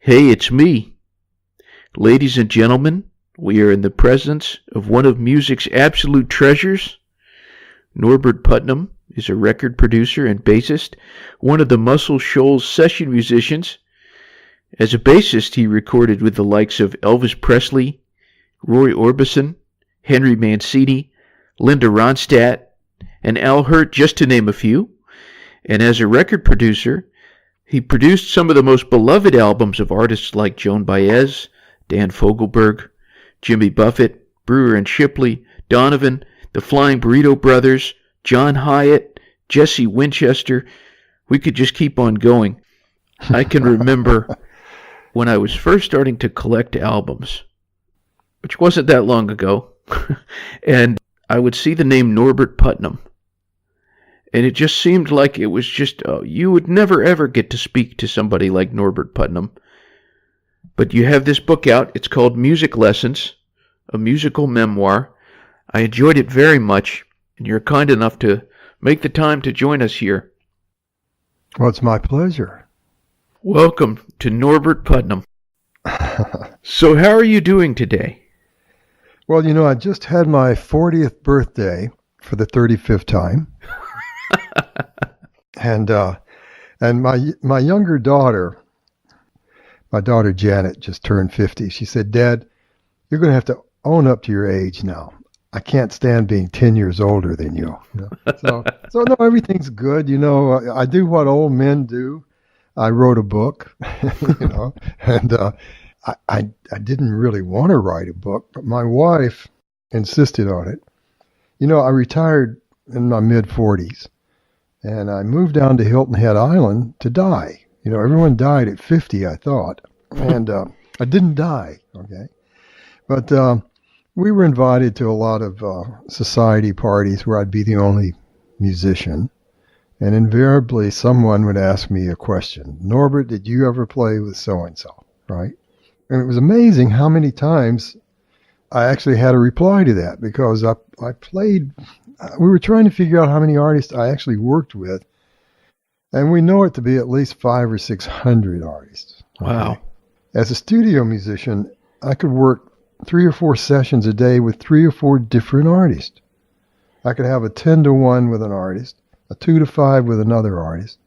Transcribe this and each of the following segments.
Hey, it's me. Ladies and gentlemen, we are in the presence of one of music's absolute treasures. Norbert Putnam is a record producer and bassist, one of the Muscle Shoals session musicians. As a bassist, he recorded with the likes of Elvis Presley, Roy Orbison, Henry Mancini, Linda Ronstadt, and Al Hirt, just to name a few. And as a record producer, he produced some of the most beloved albums of artists like Joan Baez, Dan Fogelberg, Jimmy Buffett, Brewer and Shipley, Donovan, the Flying Burrito Brothers, John Hiatt, Jesse Winchester. We could just keep on going. I can remember when I was first starting to collect albums, which wasn't that long ago, and I would see the name Norbert Putnam. And it just seemed like it was just, you would never ever get to speak to somebody like Norbert Putnam. But you have this book out. It's called Music Lessons, a musical memoir. I enjoyed it very much, and you're kind enough to make the time to join us here. Well, it's my pleasure. Welcome to Norbert Putnam. So how are you doing today? Well, I just had my 40th birthday for the 35th time. And my younger daughter, my daughter Janet, just turned 50. She said, "Dad, you're going to have to own up to your age now. I can't stand being 10 years older than you." So no, everything's good. I do what old men do. I wrote a book, and I didn't really want to write a book, but my wife insisted on it. I retired in my mid-40s, and I moved down to Hilton Head Island to die. Everyone died at 50, I thought, and I didn't die, okay? But we were invited to a lot of society parties where I'd be the only musician, and invariably someone would ask me a question. "Norbert, did you ever play with so-and-so?" Right? And it was amazing how many times I actually had a reply to that, because I played, we were trying to figure out how many artists I actually worked with, and we know it to be at least 500 or 600 artists. Wow. Okay? As a studio musician, I could work 3 or 4 sessions a day with 3 or 4 different artists. I could have a 10-to-1 with an artist, a 2-to-5 with another artist,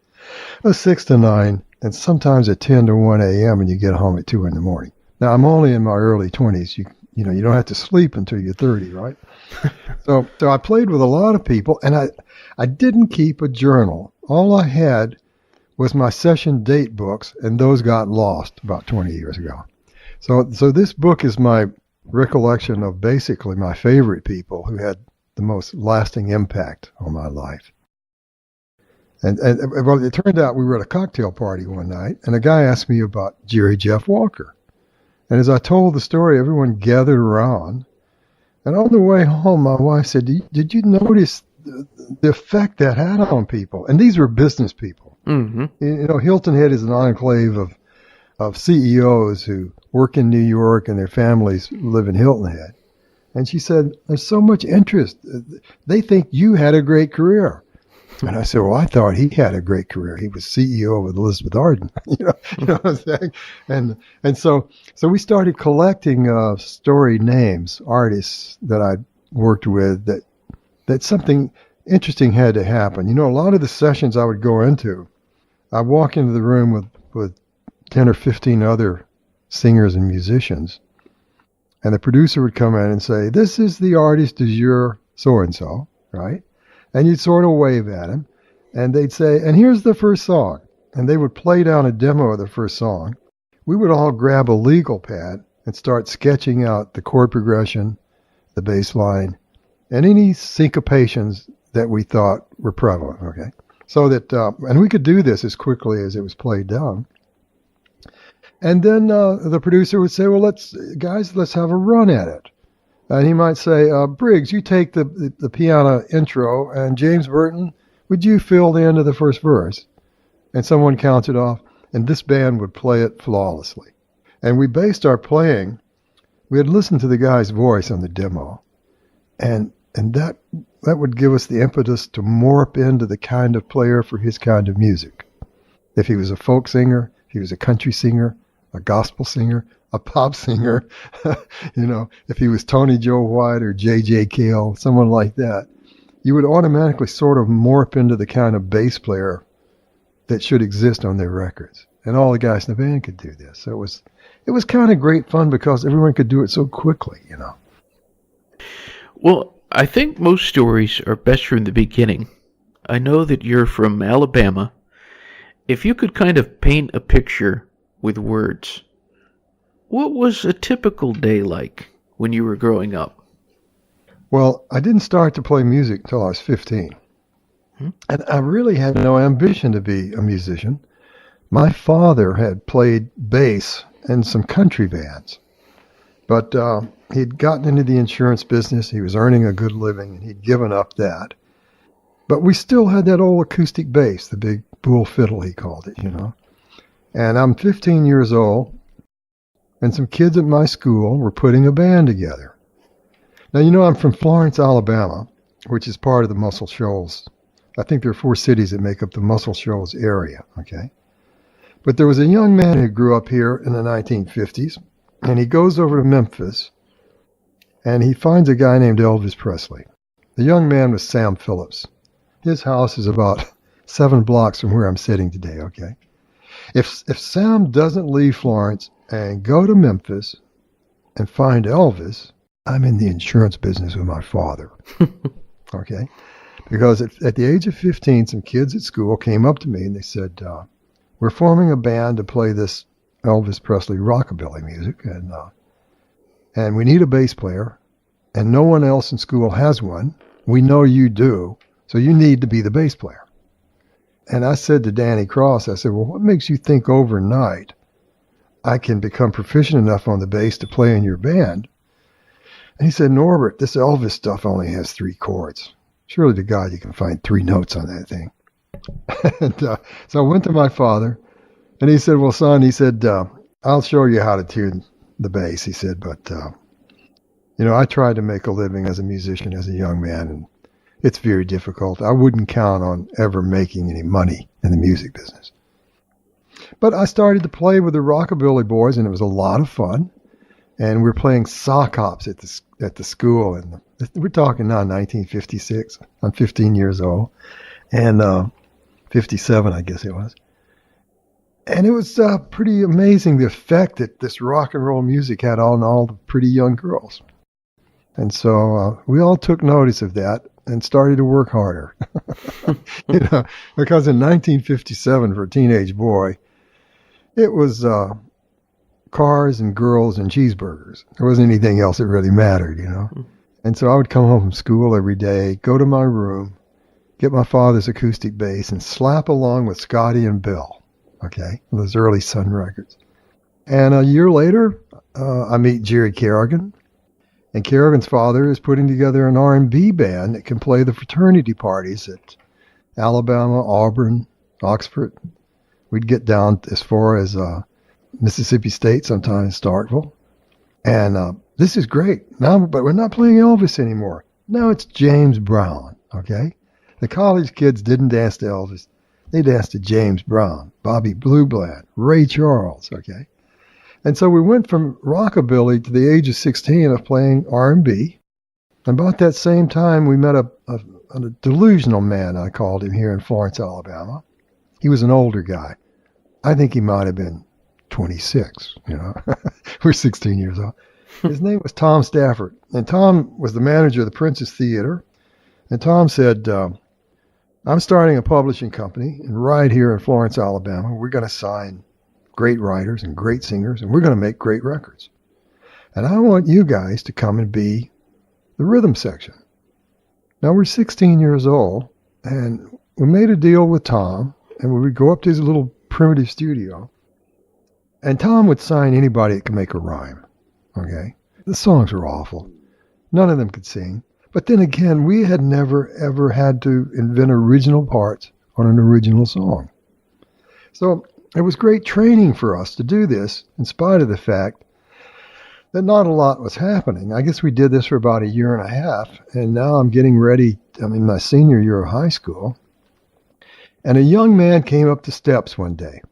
a 6-to-9, and sometimes a 10-to-1 a.m. and you get home at 2 in the morning. Now, I'm only in my early 20s. You don't have to sleep until you're 30, right? So I played with a lot of people, and I didn't keep a journal. All I had was my session date books, and those got lost about 20 years ago. So this book is my recollection of basically my favorite people who had the most lasting impact on my life. And well, it turned out we were at a cocktail party one night, and a guy asked me about Jerry Jeff Walker. And as I told the story, everyone gathered around. And on the way home, my wife said, "Did you notice the effect that had on people?" And these were business people. Mm-hmm. Hilton Head is an enclave of CEOs who work in New York, and their families live in Hilton Head. And she said, "There's so much interest. They think you had a great career." And I said, "Well, I thought he had a great career. He was CEO with Elizabeth Arden." You know what I'm saying? And so we started collecting story names, artists that I worked with, that something interesting had to happen. A lot of the sessions I would go into, I'd walk into the room with 10 or 15 other singers and musicians, and the producer would come in and say, "This is the artist du jour, so-and-so," right? And you'd sort of wave at him, and they'd say, "And here's the first song." And they would play down a demo of the first song. We would all grab a legal pad and start sketching out the chord progression, the bass line, and any syncopations that we thought were prevalent, okay? So that, and we could do this as quickly as it was played down. And then the producer would say, "Well, let's have a run at it." And he might say, "Briggs, you take the piano intro, and James Burton, would you fill the end of the first verse?" And someone counts it off, and this band would play it flawlessly. And we based our playing, we had listened to the guy's voice on the demo, and that would give us the impetus to morph into the kind of player for his kind of music. If he was a folk singer, if he was a country singer, a gospel singer, a pop singer, if he was Tony Joe White or J.J. Cale, someone like that, you would automatically sort of morph into the kind of bass player that should exist on their records. And all the guys in the band could do this. So it was kind of great fun because everyone could do it so quickly, Well, I think most stories are best from the beginning. I know that you're from Alabama. If you could kind of paint a picture with words, what was a typical day like when you were growing up? Well, I didn't start to play music until I was 15. And I really had no ambition to be a musician. My father had played bass in some country bands, but he'd gotten into the insurance business. He was earning a good living, and he'd given up that. But we still had that old acoustic bass, the big bull fiddle, he called it, And I'm 15 years old, and some kids at my school were putting a band together. Now, I'm from Florence, Alabama, which is part of the Muscle Shoals. I think there are 4 cities that make up the Muscle Shoals area, okay? But there was a young man who grew up here in the 1950s, and he goes over to Memphis, and he finds a guy named Elvis Presley. The young man was Sam Phillips. His house is about 7 blocks from where I'm sitting today, okay? If Sam doesn't leave Florence and go to Memphis and find Elvis, I'm in the insurance business with my father, okay? Because at the age of 15, some kids at school came up to me and they said, we're forming a band to play this Elvis Presley rockabilly music, and we need a bass player, and no one else in school has one. We know you do, so you need to be the bass player. And I said to Danny Cross, I said, well, what makes you think overnight I can become proficient enough on the bass to play in your band? And he said, Norbert, this Elvis stuff only has 3 chords. Surely to God you can find 3 notes on that thing. And so I went to my father, and he said, well, son, he said, I'll show you how to tune the bass. He said, but, I tried to make a living as a musician as a young man, and it's very difficult. I wouldn't count on ever making any money in the music business. But I started to play with the Rockabilly Boys, and it was a lot of fun. And we were playing sock hops at the school, and we're talking now 1956. I'm 15 years old, and 57, I guess it was. And it was pretty amazing the effect that this rock and roll music had on all the pretty young girls. And so we all took notice of that and started to work harder. Because in 1957, for a teenage boy, it was cars and girls and cheeseburgers. There wasn't anything else that really mattered, And so I would come home from school every day, go to my room, get my father's acoustic bass, and slap along with Scotty and Bill, okay, those early Sun records. And a year later, I meet Jerry Kerrigan, and Kerrigan's father is putting together an R&B band that can play the fraternity parties at Alabama, Auburn, Oxford. We'd get down as far as Mississippi State, sometimes Starkville. And this is great. Now, but we're not playing Elvis anymore. Now it's James Brown, okay? The college kids didn't dance to Elvis. They danced to James Brown, Bobby Blue Bland, Ray Charles, okay? And so we went from rockabilly to the age of 16 of playing R&B. And about that same time, we met a delusional man, I called him, here in Florence, Alabama. He was an older guy. I think he might have been 26, We're 16 years old. His name was Tom Stafford. And Tom was the manager of the Princess Theater. And Tom said, I'm starting a publishing company, and right here in Florence, Alabama, we're going to sign great writers and great singers, and we're going to make great records. And I want you guys to come and be the rhythm section. Now, we're 16 years old, and we made a deal with Tom, and we would go up to his little primitive studio, and Tom would sign anybody that could make a rhyme, okay? The songs were awful. None of them could sing. But then again, we had never, ever had to invent original parts on an original song. So it was great training for us to do this, in spite of the fact that not a lot was happening. I guess we did this for about 1.5 years, and now I'm getting ready. I'm in my senior year of high school. And a young man came up the steps one day,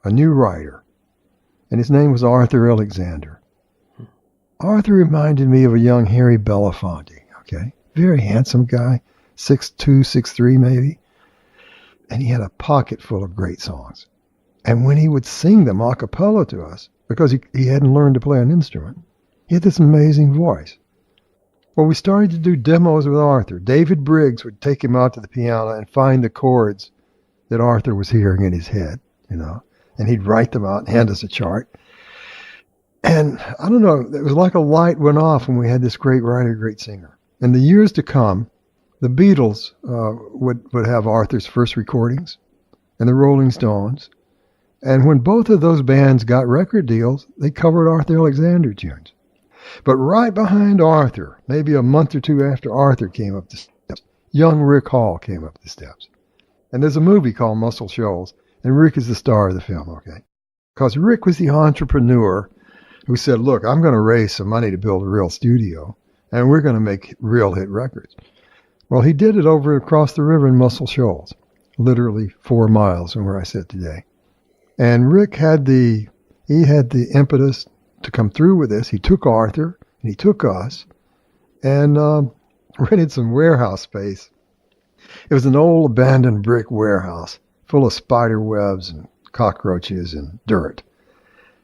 a new writer. and his name was Arthur Alexander. Arthur reminded me of a young Harry Belafonte, okay? Very handsome guy, 6'2", 6'3", maybe. And he had a pocket full of great songs. And when he would sing them a cappella to us, because he hadn't learned to play an instrument, he had this amazing voice. Well, we started to do demos with Arthur. David Briggs would take him out to the piano and find the chords that Arthur was hearing in his head, and he'd write them out and hand us a chart. And I don't know, it was like a light went off when we had this great writer, great singer. In the years to come, the Beatles would have Arthur's first recordings, and the Rolling Stones. And when both of those bands got record deals, they covered Arthur Alexander tunes. But right behind Arthur, maybe a month or two after Arthur came up the steps, young Rick Hall came up the steps. And there's a movie called Muscle Shoals, and Rick is the star of the film, okay? Because Rick was the entrepreneur who said, look, I'm going to raise some money to build a real studio, and we're going to make real hit records. Well, he did it over across the river in Muscle Shoals, literally 4 miles from where I sit today. And Rick had the impetus to come through with this. He took Arthur, and he took us, and rented some warehouse space. It was an old abandoned brick warehouse full of spider webs and cockroaches and dirt.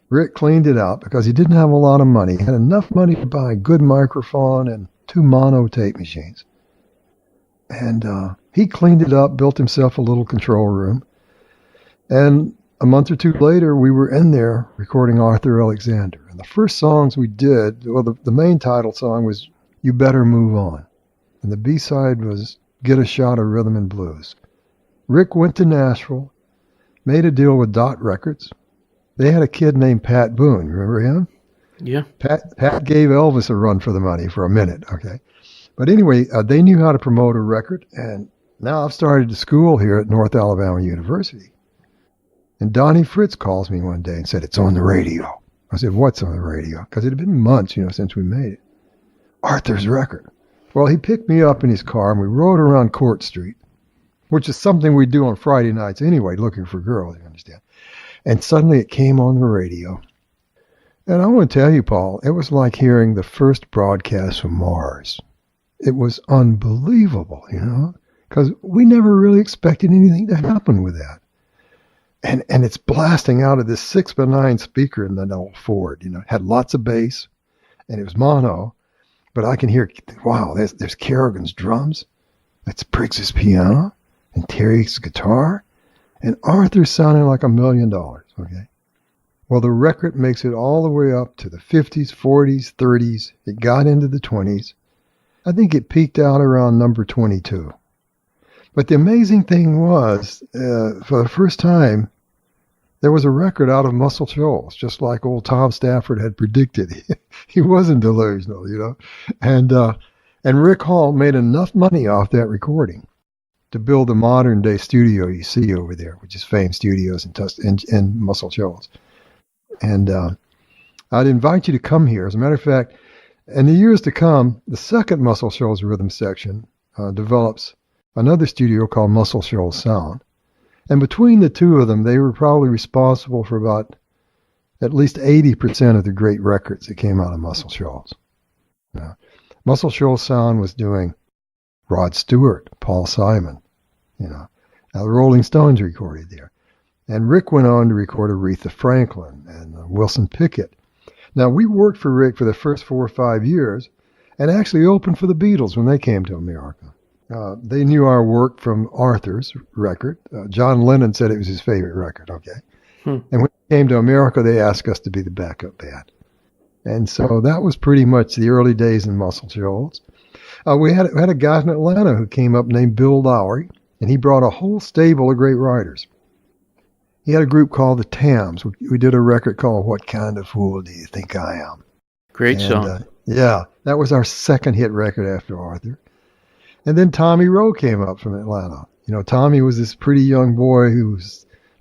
Rick cleaned it out because he didn't have a lot of money. He had enough money to buy a good microphone and 2 mono tape machines. And he cleaned it up, built himself a little control room. And a month or two later, we were in there recording Arthur Alexander. And the first songs we did, well, the main title song was You Better Move On. And the B-side was Get a Shot of Rhythm and Blues. Rick went to Nashville, made a deal with Dot Records. They had a kid named Pat Boone. Remember him? Yeah. Pat gave Elvis a run for the money for a minute, okay? But anyway, they knew how to promote a record, and now I've started a school here at North Alabama University. And Donnie Fritz calls me one day and said, it's on the radio. I said, what's on the radio? Because it had been months, since we made it. Arthur's record. Well, he picked me up in his car, and we rode around Court Street, which is something we do on Friday nights anyway, looking for girls, you understand. And suddenly it came on the radio. And I want to tell you, Paul, it was like hearing the first broadcast from Mars. It was unbelievable, because we never really expected anything to happen with that. And it's blasting out of this 6x9 speaker in that old Ford, It had lots of bass, and it was mono, but I can hear, wow, there's Kerrigan's drums, that's Briggs's piano, and Terry's guitar, and Arthur sounding like $1 million, okay? Well, the record makes it all the way up to the 50s, 40s, 30s. It got into the 20s. I think it peaked out around number 22. But the amazing thing was, for the first time, there was a record out of Muscle Shoals, just like old Tom Stafford had predicted. He wasn't delusional, And Rick Hall made enough money off that recording to build the modern-day studio you see over there, which is Fame Studios in Muscle Shoals. And I'd invite you to come here. As a matter of fact, in the years to come, the second Muscle Shoals rhythm section develops another studio called Muscle Shoals Sound. And between the two of them, they were probably responsible for about at least 80% of the great records that came out of Muscle Shoals. Muscle Shoals Sound was doing Rod Stewart, Paul Simon, Now, the Rolling Stones recorded there. And Rick went on to record Aretha Franklin and Wilson Pickett. Now, we worked for Rick for the first 4 or 5 years and actually opened for the Beatles when they came to America. They knew our work from Arthur's record. John Lennon said it was his favorite record, okay? And when they came to America, they asked us to be the backup band. And so that was pretty much the early days in Muscle Shoals. We had a guy in Atlanta who came up named Bill Lowry, and he brought a whole stable of great writers. He had a group called the Tams. We did a record called What Kind of Fool Do You Think I Am? Great song. Yeah, that was our second hit record after Arthur. And then Tommy Rowe came up from Atlanta. Tommy was this pretty young boy who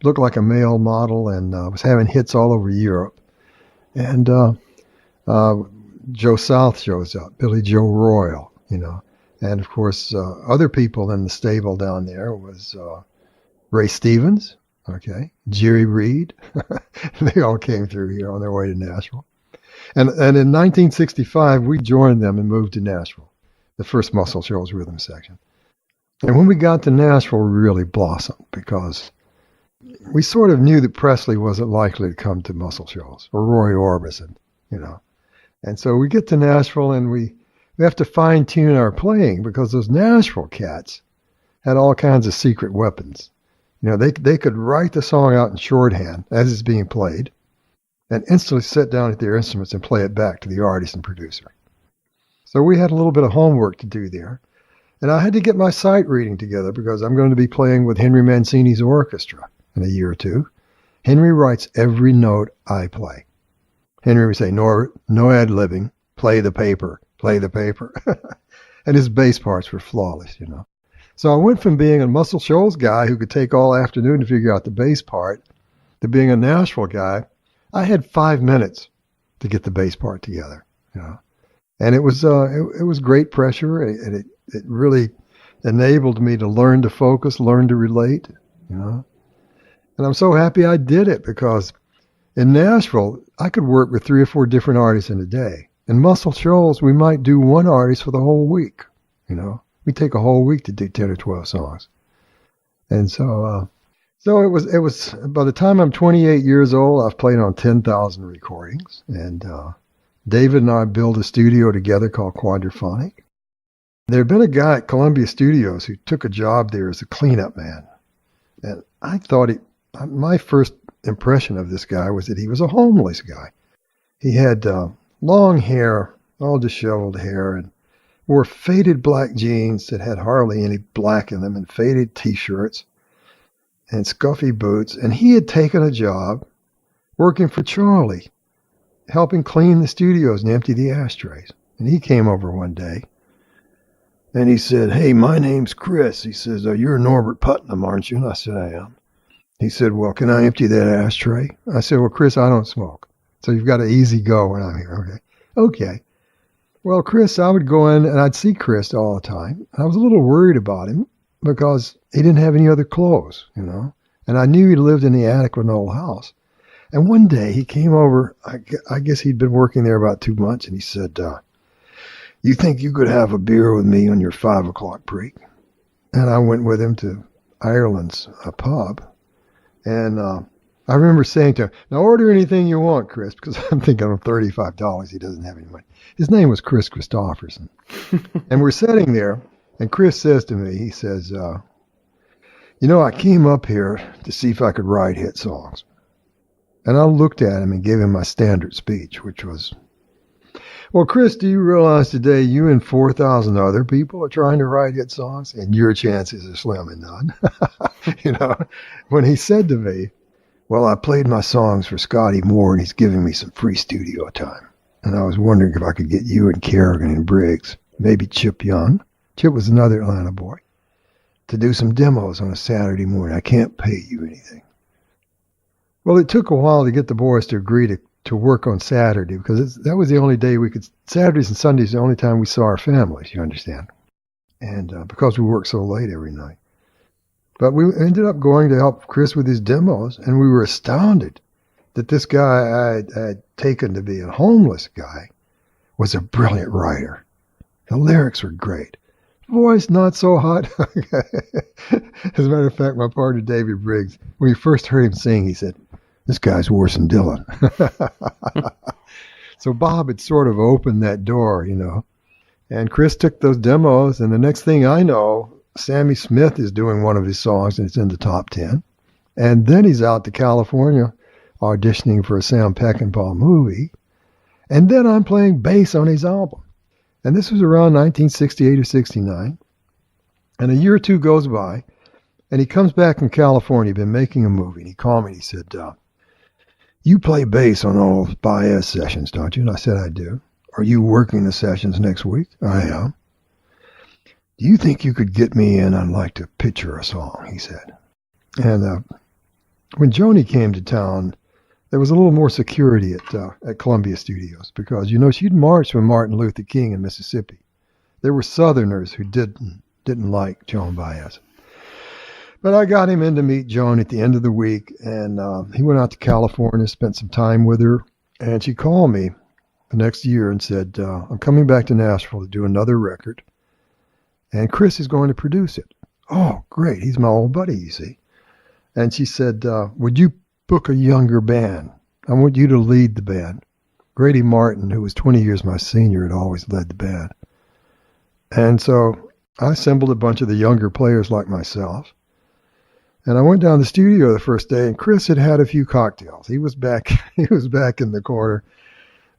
looked like a male model and was having hits all over Europe. And Joe South shows up, Billy Joe Royal, And, of course, other people in the stable down there was Ray Stevens, okay, Jerry Reed. They all came through here on their way to Nashville. And in 1965, we joined them and moved to Nashville, the first Muscle Shoals rhythm section. And when we got to Nashville, we really blossomed because we sort of knew that Presley wasn't likely to come to Muscle Shoals or Roy Orbison, you know. And so we get to Nashville and we have to fine tune our playing because those Nashville cats had all kinds of secret weapons. You know, they could write the song out in shorthand as it's being played and instantly sit down at their instruments and play it back to the artist and producer. So we had a little bit of homework to do there. And I had to get my sight reading together because I'm going to be playing with Henry Mancini's orchestra in a year or two. Henry writes every note I play. Henry would say, Norbert, no ad-libbing, play the paper, play the paper. And his bass parts were flawless, you know. So I went from being a Muscle Shoals guy who could take all afternoon to figure out the bass part to being a Nashville guy. I had 5 minutes to get the bass part together, you know. And it was great pressure, and it really enabled me to learn to focus, learn to relate, you know. And I'm so happy I did it because in Nashville, I could work with 3 or 4 different artists in a day. In Muscle Shoals, we might do one artist for the whole week, you know. We take a whole week to do 10 or 12 songs. And so it was by the time I'm 28 years old, I've played on 10,000 recordings. And David and I built a studio together called Quadraphonic. There had been a guy at Columbia Studios who took a job there as a cleanup man. And I thought my first impression of this guy was that he was a homeless guy. He had long hair, all disheveled hair, and wore faded black jeans that had hardly any black in them, and faded T-shirts and scuffy boots. And he had taken a job working for Charlie, helping clean the studios and empty the ashtrays. And he came over one day and he said, "Hey, my name's Chris." He says, "Oh, you're Norbert Putnam, aren't you?" And I said, "I am." He said, "Well, can I empty that ashtray?" I said, "Well, Chris, I don't smoke. So you've got an easy go when I'm here." Okay. Well, Chris, I would go in and I'd see Chris all the time. I was a little worried about him because he didn't have any other clothes, you know. And I knew he lived in the attic of an old house. And one day he came over, I guess he'd been working there about 2 months, and he said, "You think you could have a beer with me on your 5 o'clock break?" And I went with him to Ireland's pub. And I remember saying to him, "Now order anything you want, Chris," because I'm thinking of $35. He doesn't have any money. His name was Chris Christopherson. And we're sitting there, and Chris says to me, he says, "You know, I came up here to see if I could write hit songs." And I looked at him and gave him my standard speech, which was, "Well, Chris, do you realize today you and 4,000 other people are trying to write hit songs, and your chances are slim and none?" You know, when he said to me, "Well, I played my songs for Scotty Moore, and he's giving me some free studio time. And I was wondering if I could get you and Kerrigan and Briggs, maybe Chip Young," Chip was another Atlanta boy, "to do some demos on a Saturday morning. I can't pay you anything." Well, it took a while to get the boys to agree to work on Saturday because that was the only day we could, Saturdays and Sundays, the only time we saw our families, you understand. And because we worked so late every night. But we ended up going to help Chris with his demos, and we were astounded that this guy I had taken to be a homeless guy was a brilliant writer. The lyrics were great. Voice not so hot. As a matter of fact, my partner David Briggs, when he first heard him sing, he said, "This guy's worse than Dylan." So Bob had sort of opened that door, you know. And Chris took those demos, and the next thing I know, Sammy Smith is doing one of his songs, and it's in the top 10. And then he's out to California auditioning for a Sam Peckinpah movie. And then I'm playing bass on his album. And this was around 1968 or 69. And a year or two goes by, and he comes back from California, been making a movie, and he called me and he said, "You play bass on all of Baez sessions, don't you?" And I said, "I do." "Are you working the sessions next week?" "I am." "Do you think you could get me in? I'd like to picture a song," he said. And when Joni came to town, there was a little more security at Columbia Studios because, you know, she'd marched with Martin Luther King in Mississippi. There were Southerners who didn't like Joan Baez. But I got him in to meet Joan at the end of the week, and he went out to California, spent some time with her, and she called me the next year and said, I'm coming back to Nashville to do another record, and Chris is going to produce it. Oh, great. He's my old buddy, you see. And she said, would you book a younger band? I want you to lead the band. Grady Martin, who was 20 years my senior, had always led the band. And so I assembled a bunch of the younger players like myself. And I went down to the studio the first day, and Chris had had a few cocktails. He was back in the corner,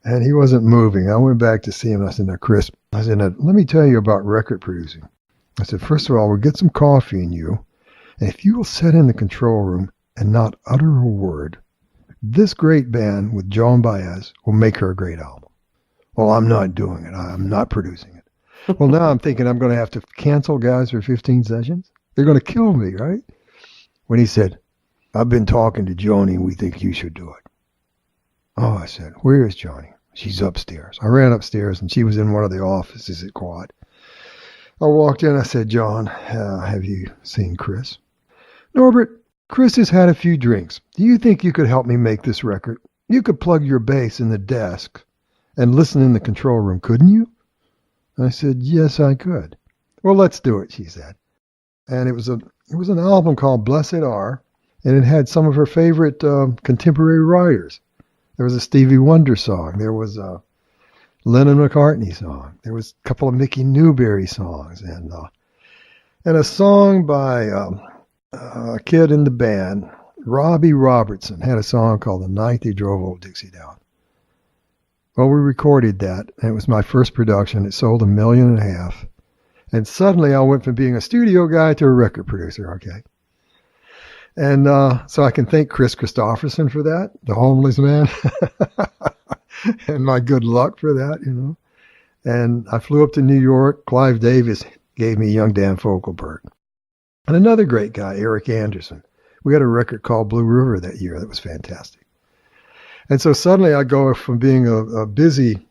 and he wasn't moving. I went back to see him, and I said, now, Chris, let me tell you about record producing. I said, first of all, we'll get some coffee in you, and if you will sit in the control room and not utter a word, this great band with Joan Baez will make her a great album. Well, I'm not doing it. I'm not producing it. Well, now I'm thinking I'm going to have to cancel guys for 15 sessions. They're going to kill me, right? When he said, I've been talking to Joni and we think you should do it. Oh, I said, where is Joni? She's upstairs. I ran upstairs and she was in one of the offices at Quad. I walked in. I said, John, have you seen Chris? Norbert, Chris has had a few drinks. Do you think you could help me make this record? You could plug your bass in the desk and listen in the control room, couldn't you? I said, yes, I could. Well, let's do it, she said. And it was an album called Blessed Are, and it had some of her favorite contemporary writers. There was a Stevie Wonder song. There was a Lennon McCartney song. There was a couple of Mickey Newberry songs, and a song by a kid in the band, Robbie Robertson, had a song called The Night They Drove Old Dixie Down. Well, we recorded that, and it was my first production. It sold 1.5 million. And suddenly I went from being a studio guy to a record producer, okay? And so I can thank Chris Christopherson for that, the homeless man, and my good luck for that, you know. And I flew up to New York. Clive Davis gave me young Dan Fogelberg. And another great guy, Eric Anderson. We had a record called Blue River that year that was fantastic. And so suddenly I go from being a busy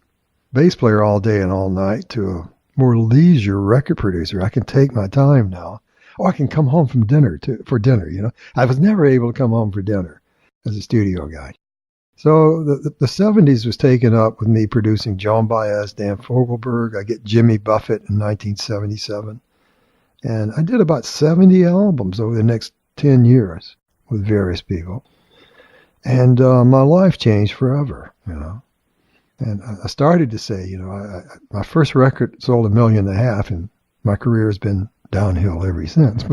bass player all day and all night to a more leisure record producer. I can take my time now. Oh, I can come home for dinner, you know. I was never able to come home for dinner as a studio guy. So the 70s was taken up with me producing Joan Baez, Dan Fogelberg. I get Jimmy Buffett in 1977. And I did about 70 albums over the next 10 years with various people. And my life changed forever, you know. And I started to say, you know, my first record sold 1.5 million, and my career has been downhill ever since.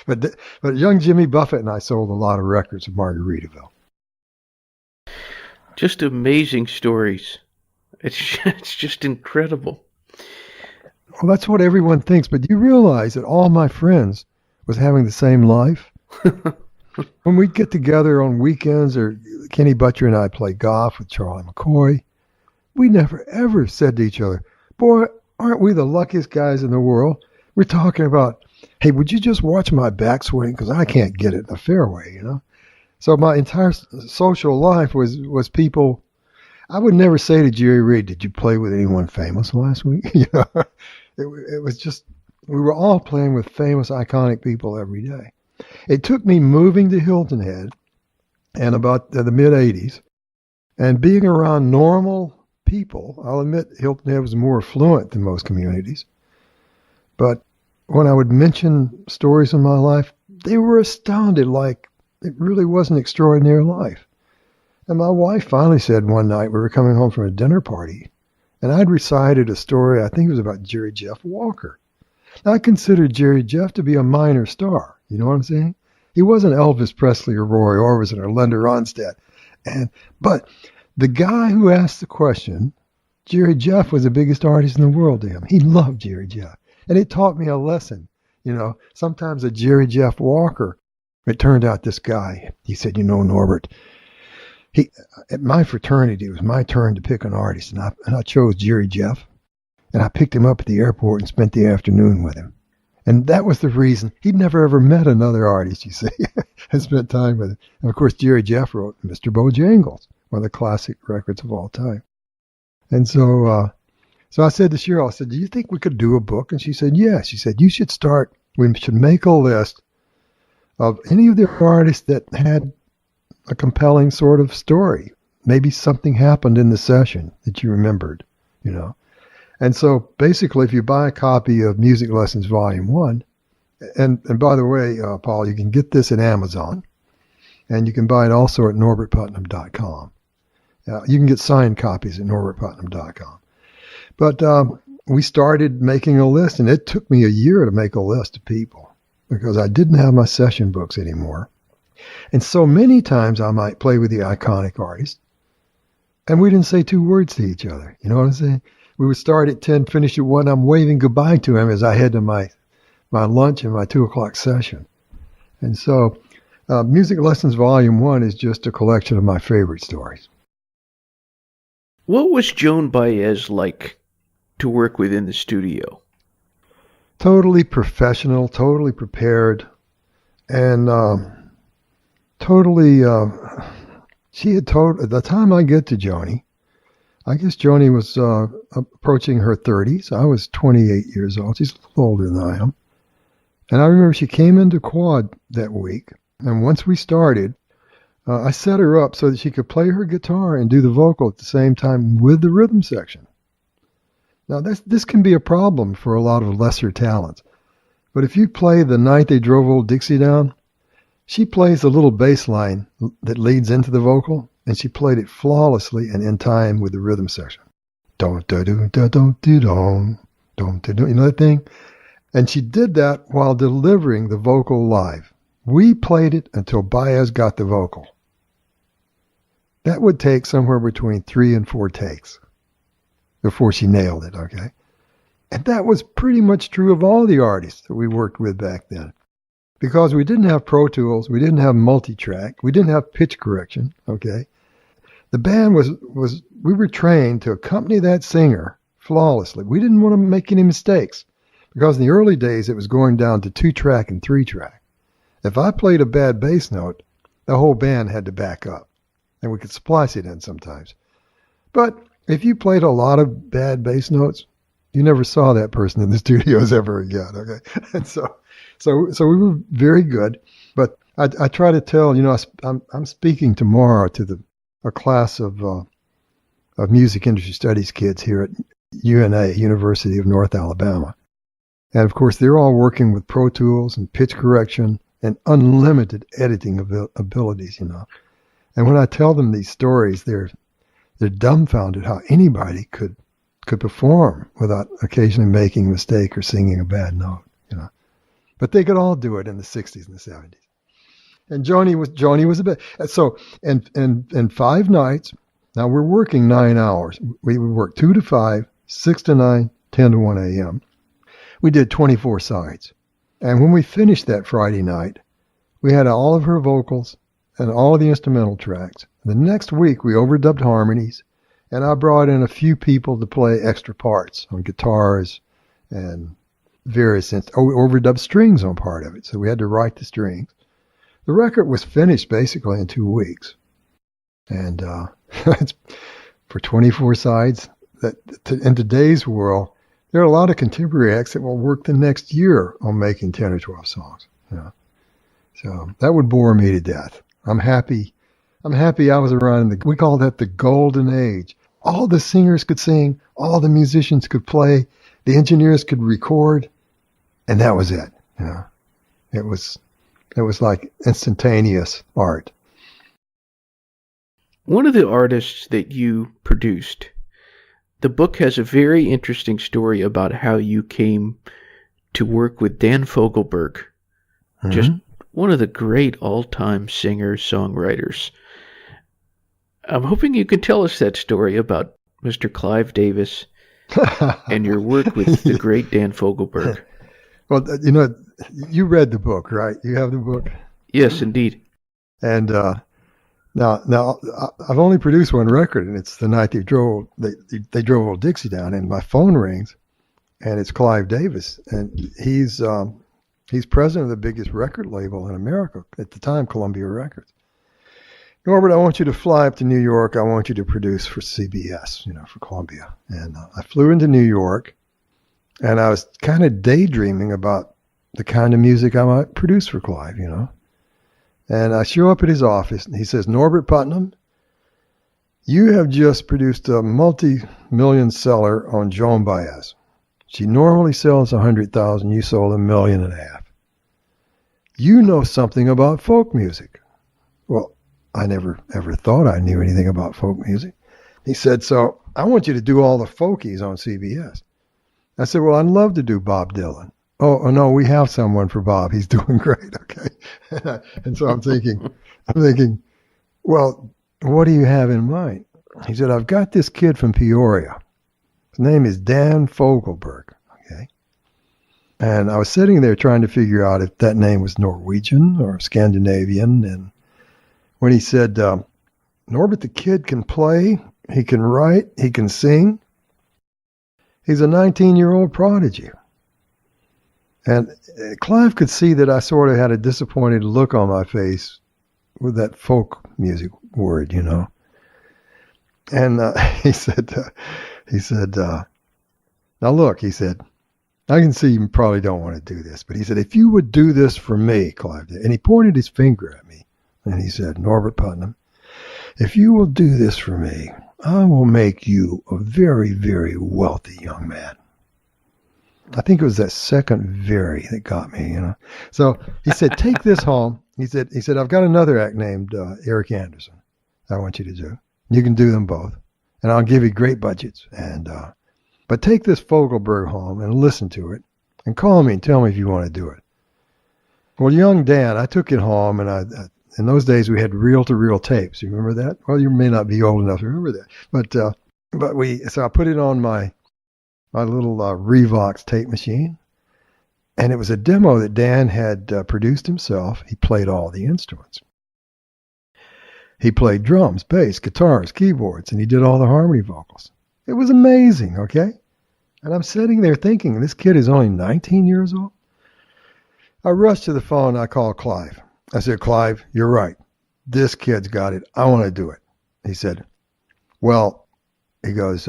But young Jimmy Buffett and I sold a lot of records at Margaritaville. Just amazing stories. It's just incredible. Well, that's what everyone thinks. But do you realize that all my friends was having the same life? When we'd get together on weekends, or Kenny Butcher and I play golf with Charlie McCoy, we never ever said to each other, boy, aren't we the luckiest guys in the world? We're talking about, hey, would you just watch my backswing? Because I can't get it in the fairway, you know? So my entire social life was people. I would never say to Jerry Reed, did you play with anyone famous last week? You know, it was just, we were all playing with famous, iconic people every day. It took me moving to Hilton Head and about the mid-'80s and being around normal people. I'll admit Hilton Head was more affluent than most communities. But when I would mention stories in my life, they were astounded, like it really was an extraordinary life. And my wife finally said one night, we were coming home from a dinner party, and I'd recited a story, I think it was about Jerry Jeff Walker. Now, I considered Jerry Jeff to be a minor star. You know what I'm saying? He wasn't Elvis Presley or Roy Orbison or Linda Ronstadt. But the guy who asked the question, Jerry Jeff was the biggest artist in the world to him. He loved Jerry Jeff. And it taught me a lesson. You know, sometimes a Jerry Jeff Walker, it turned out this guy, he said, you know, Norbert, at my fraternity, it was my turn to pick an artist. And I chose Jerry Jeff. And I picked him up at the airport and spent the afternoon with him. And that was the reason. He'd never ever met another artist, you see, and spent time with him. And of course, Jerry Jeff wrote Mr. Bojangles, one of the classic records of all time. And so I said to Cheryl, I said, do you think we could do a book? And she said, yes. She said, we should make a list of any of the artists that had a compelling sort of story. Maybe something happened in the session that you remembered, you know. And so basically, if you buy a copy of Music Lessons Volume 1, and by the way, Paul, you can get this at Amazon, and you can buy it also at norbertputnam.com. You can get signed copies at norbertputnam.com. But we started making a list, and it took me a year to make a list of people because I didn't have my session books anymore. And so many times I might play with the iconic artist, and we didn't say two words to each other. You know what I'm saying? We would start at 10, finish at 1. I'm waving goodbye to him as I head to my lunch and my 2 o'clock session. And so Music Lessons Volume 1 is just a collection of my favorite stories. What was Joan Baez like to work with in the studio? Totally professional, totally prepared, and totally, she had told, at the time I get to Joni, I guess Joni was approaching her 30s. I was 28 years old. She's a little older than I am. And I remember she came into Quad that week, and once we started, I set her up so that she could play her guitar and do the vocal at the same time with the rhythm section. Now, this can be a problem for a lot of lesser talents. But if you play The Night They Drove Old Dixie Down, she plays the little bass line that leads into the vocal, and she played it flawlessly and in time with the rhythm section. Don't do do do don't do don't do. You know that thing? And she did that while delivering the vocal live. We played it until Baez got the vocal. That would take somewhere between 3 and 4 takes before she nailed it, okay? And that was pretty much true of all the artists that we worked with back then. Because we didn't have Pro Tools, we didn't have multi-track, we didn't have pitch correction, okay? The band we were trained to accompany that singer flawlessly. We didn't want to make any mistakes because in the early days it was going down to 2-track and 3-track. If I played a bad bass note, the whole band had to back up, and we could splice it in sometimes. But if you played a lot of bad bass notes, you never saw that person in the studios ever again, okay? And so we were very good. But I try to tell, you know, I'm speaking tomorrow to a class of music industry studies kids here at UNA, University of North Alabama. And of course, they're all working with Pro Tools and pitch correction and unlimited editing abilities, you know. And when I tell them these stories, they're dumbfounded how anybody could perform without occasionally making a mistake or singing a bad note, you know. But they could all do it in the 60s and the 70s. And Joni was a bit. So, and 5 nights, now we're working 9 hours. We would work 2 to 5, 6 to 9, 10 to 1 a.m. We did 24 sides. And when we finished that Friday night, we had all of her vocals and all of the instrumental tracks. The next week, we overdubbed harmonies, and I brought in a few people to play extra parts on guitars and various overdubbed strings on part of it. So we had to write the strings. The record was finished basically in 2 weeks. And for 24 sides, in today's world, there are a lot of contemporary acts that will work the next year on making 10 or 12 songs. You know? So that would bore me to death. I'm happy I was around we call that the golden age. All the singers could sing, all the musicians could play, the engineers could record, and that was it. You know? It was like instantaneous art. One of the artists that you produced, the book has a very interesting story about how you came to work with Dan Fogelberg, mm-hmm. Just one of the great all-time singers-songwriters. I'm hoping you can tell us that story about Mr. Clive Davis and your work with the great Dan Fogelberg. Well, you know, you read the book, right? You have the book? Yes, indeed. And now I've only produced one record, and it's The Night They Drove Old Dixie Down, and my phone rings, and it's Clive Davis, and he's president of the biggest record label in America at the time, Columbia Records. Norbert, I want you to fly up to New York. I want you to produce for CBS, you know, for Columbia. And I flew into New York, and I was kind of daydreaming about the kind of music I might produce for Clive, you know. And I show up at his office, and he says, Norbert Putnam, you have just produced a multi-million seller on Joan Baez. She normally sells 100,000. You sold 1.5 million. You know something about folk music. Well, I never ever thought I knew anything about folk music. He said, so I want you to do all the folkies on CBS. I said, well, I'd love to do Bob Dylan. Oh no, we have someone for Bob. He's doing great. Okay. And so I'm thinking, well, what do you have in mind? He said, I've got this kid from Peoria. His name is Dan Fogelberg. Okay. And I was sitting there trying to figure out if that name was Norwegian or Scandinavian. And when he said, Norbert, the kid can play, he can write, he can sing. He's a 19-year-old prodigy. And Clive could see that I sort of had a disappointed look on my face with that folk music word, you know. And he said, now look, he said, I can see you probably don't want to do this, but he said, if you would do this for me, Clive did, and he pointed his finger at me, and he said, Norbert Putnam, if you will do this for me, I will make you a very, very wealthy young man. I think it was that second very that got me, you know. So he said, take this home. He said, I've got another act named Eric Anderson I want you to do. You can do them both, and I'll give you great budgets. But take this Fogelberg home and listen to it, and call me and tell me if you want to do it. Well, young Dan, I took it home, and in those days we had reel-to-reel tapes. You remember that? Well, you may not be old enough to remember that, so I put it on my little Revox tape machine, and it was a demo that Dan had produced himself. He played all the instruments. He played drums, bass, guitars, keyboards, and he did all the harmony vocals. It was amazing, okay? And I'm sitting there thinking, this kid is only 19 years old? I rushed to the phone, and I called Clive. I said, Clive, you're right. This kid's got it. I want to do it. He said, well, he goes,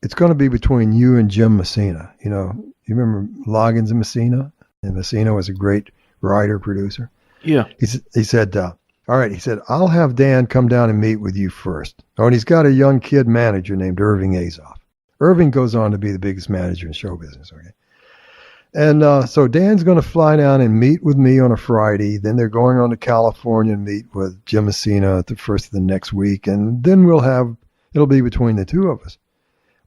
it's going to be between you and Jim Messina. You know, you remember Loggins and Messina? And Messina was a great writer, producer. Yeah. He said, all right, he said, I'll have Dan come down and meet with you first. Oh, and he's got a young kid manager named Irving Azoff. Irving goes on to be the biggest manager in show business, okay? And so Dan's going to fly down and meet with me on a Friday. Then they're going on to California and meet with Jim Messina at the first of the next week. And then it'll be between the two of us.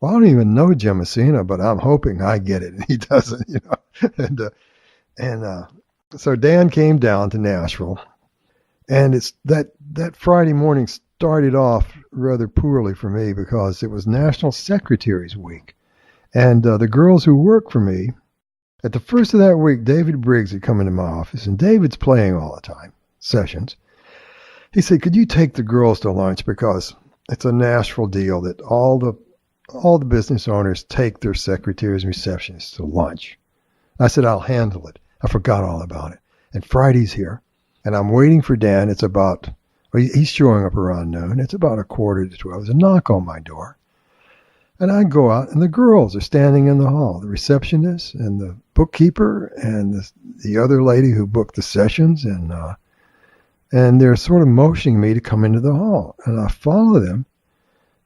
Well, I don't even know Jim Messina, but I'm hoping I get it and he doesn't, you know. And so Dan came down to Nashville, and it's that Friday morning started off rather poorly for me because it was National Secretaries Week, and the girls who work for me at the first of that week, David Briggs had come into my office, and David's playing all the time, sessions. He said, could you take the girls to lunch because it's a Nashville deal that all the business owners take their secretaries and receptionists to lunch. I said, I'll handle it. I forgot all about it. And Friday's here, and I'm waiting for Dan. He's showing up around noon. It's about 11:45. There's a knock on my door. And I go out, and the girls are standing in the hall, the receptionist and the bookkeeper and the other lady who booked the sessions, and they're sort of motioning me to come into the hall. And I follow them,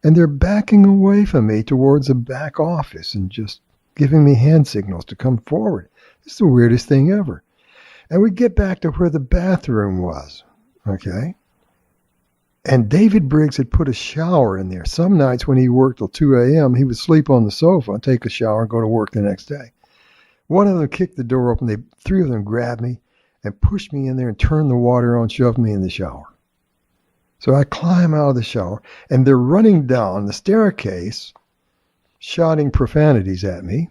and they're backing away from me towards the back office and just giving me hand signals to come forward. It's the weirdest thing ever. And we get back to where the bathroom was, okay? And David Briggs had put a shower in there. Some nights when he worked till 2 a.m., he would sleep on the sofa, take a shower, and go to work the next day. One of them kicked the door open. Three of them grabbed me and pushed me in there and turned the water on, shoved me in the shower. So I climb out of the shower, and they're running down the staircase, shouting profanities at me.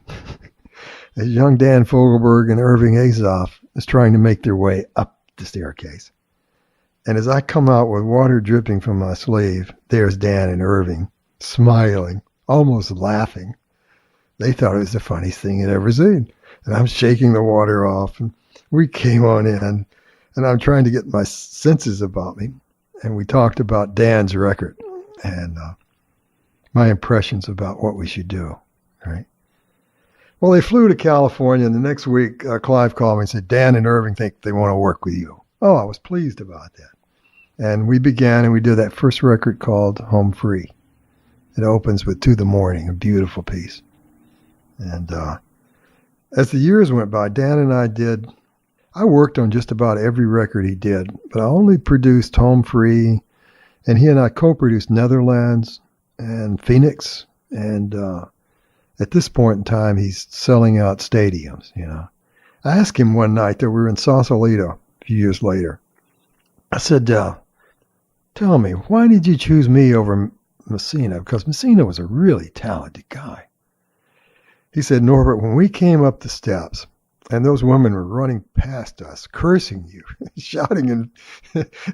As young Dan Fogelberg and Irving Azoff is trying to make their way up the staircase. And as I come out with water dripping from my sleeve, there's Dan and Irving, smiling, almost laughing. They thought it was the funniest thing they'd ever seen. And I'm shaking the water off, and we came on in, and I'm trying to get my senses about me. And we talked about Dan's record and my impressions about what we should do, right? Well, they flew to California, and the next week, Clive called me and said, Dan and Irving think they want to work with you. Oh, I was pleased about that. And we began, and we did that first record called Home Free. It opens with To the Morning, a beautiful piece. And as the years went by, Dan and I worked on just about every record he did, but I only produced Home Free, and he and I co-produced Netherlands and Phoenix. And at this point in time, he's selling out stadiums, you know. I asked him one night that we were in Sausalito a few years later. I said, tell me, why did you choose me over Messina? Because Messina was a really talented guy. He said, Norbert, when we came up the steps and those women were running past us, cursing you, shouting in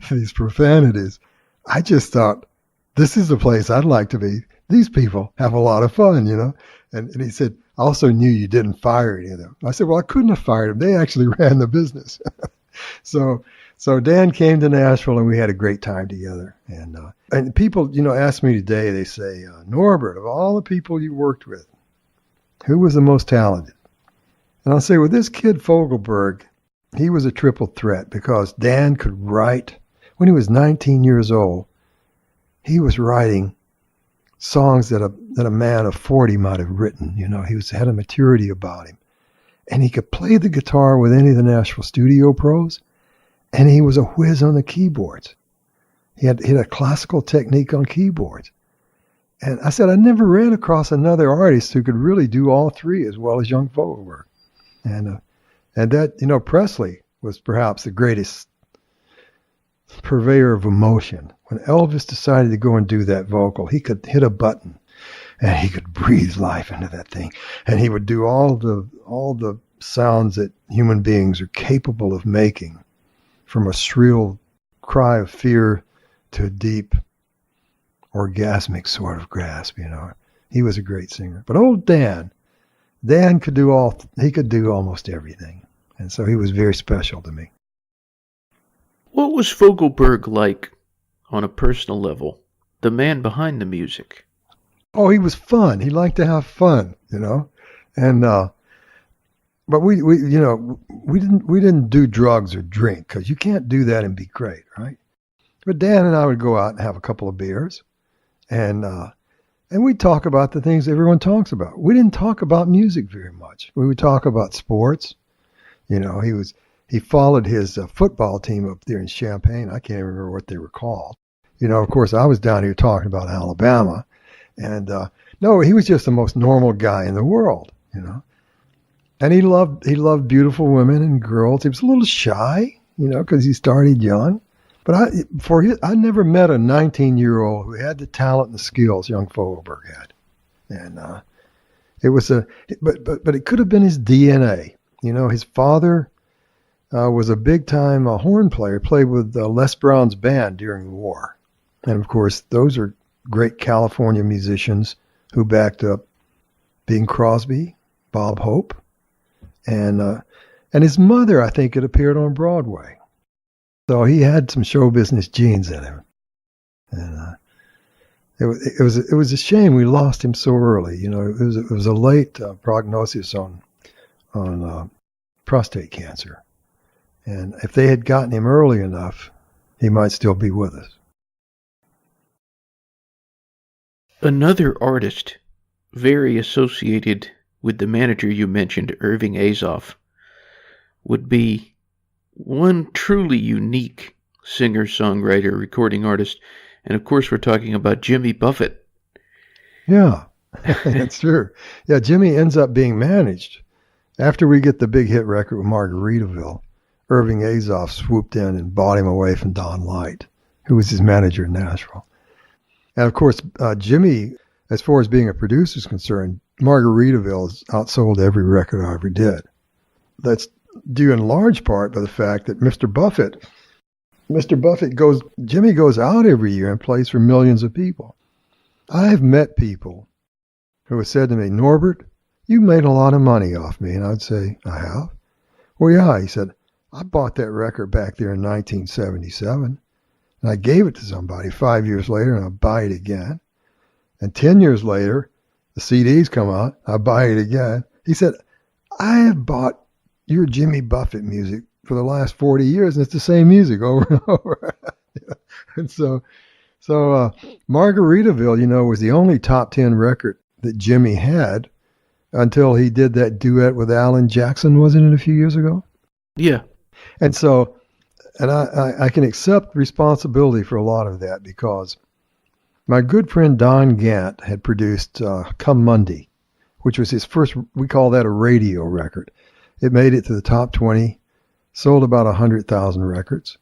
these profanities, I just thought, this is the place I'd like to be. These people have a lot of fun, you know. And he said, I also knew you didn't fire any of them. I said, well, I couldn't have fired them. They actually ran the business. So Dan came to Nashville, and we had a great time together. And people, you know, ask me today, they say, Norbert, of all the people you worked with, who was the most talented? And I'll say, well, this kid Fogelberg, he was a triple threat because Dan could write. When he was 19 years old, he was writing songs that a man of 40 might have written. You know, had a maturity about him. And he could play the guitar with any of the Nashville studio pros. And he was a whiz on the keyboards. He had a classical technique on keyboards. And I said, I never ran across another artist who could really do all three as well as young Fogelberg. And that, you know, Presley was perhaps the greatest purveyor of emotion. When Elvis decided to go and do that vocal, he could hit a button and he could breathe life into that thing. And he would do all the sounds that human beings are capable of making, from a shrill cry of fear to a deep orgasmic sort of grasp, you know. He was a great singer. But old Dan could do almost everything. And so he was very special to me. What was Fogelberg like on a personal level, the man behind the music? Oh, he was fun. He liked to have fun, you know. And but we you know, we didn't do drugs or drink, because you can't do that and be great, right? But Dan and I would go out and have a couple of beers, and we'd talk about the things everyone talks about. We didn't talk about music very much. We would talk about sports. You know, he followed his football team up there in Champaign. I can't remember what they were called. You know, of course, I was down here talking about Alabama. And no, he was just the most normal guy in the world, you know. And he loved beautiful women and girls. He was a little shy, you know, because he started young. But I never met a 19-year-old who had the talent and the skills young Fogelberg had. And it was but it could have been his DNA. You know, his father was a big-time horn player, played with Les Brown's band during the war. And, of course, those are great California musicians who backed up Bing Crosby, Bob Hope, and his mother, I think, had appeared on Broadway. So he had some show business genes in him. And it was a shame we lost him so early. You know, it was a late prognosis on prostate cancer. And if they had gotten him early enough, he might still be with us. Another artist very associated with the manager you mentioned, Irving Azoff, would be one truly unique singer-songwriter, recording artist. And of course, we're talking about Jimmy Buffett. Yeah, that's true. Yeah, Jimmy ends up being managed. After we get the big hit record with Margaritaville, Irving Azoff swooped in and bought him away from Don Light, who was his manager in Nashville. And of course, Jimmy, as far as being a producer is concerned, Margaritaville has outsold every record I ever did. That's due in large part by the fact that Jimmy goes out every year and plays for millions of people. I have met people who have said to me, Norbert, you made a lot of money off me. And I'd say, I have? Well, yeah. He said, I bought that record back there in 1977. And I gave it to somebody 5 years later, and I buy it again. And 10 years later, the CDs come out, I buy it again. He said, I have bought your Jimmy Buffett music for the last 40 years, and it's the same music over and over. And so Margaritaville, was the only top 10 record that Jimmy had until he did that duet with Alan Jackson, wasn't it, a few years ago? Yeah. And so, and I can accept responsibility for a lot of that because my good friend Don Gant had produced Come Monday, which was his first, we call that a radio record. It made it to the top 20, sold about 100,000 records.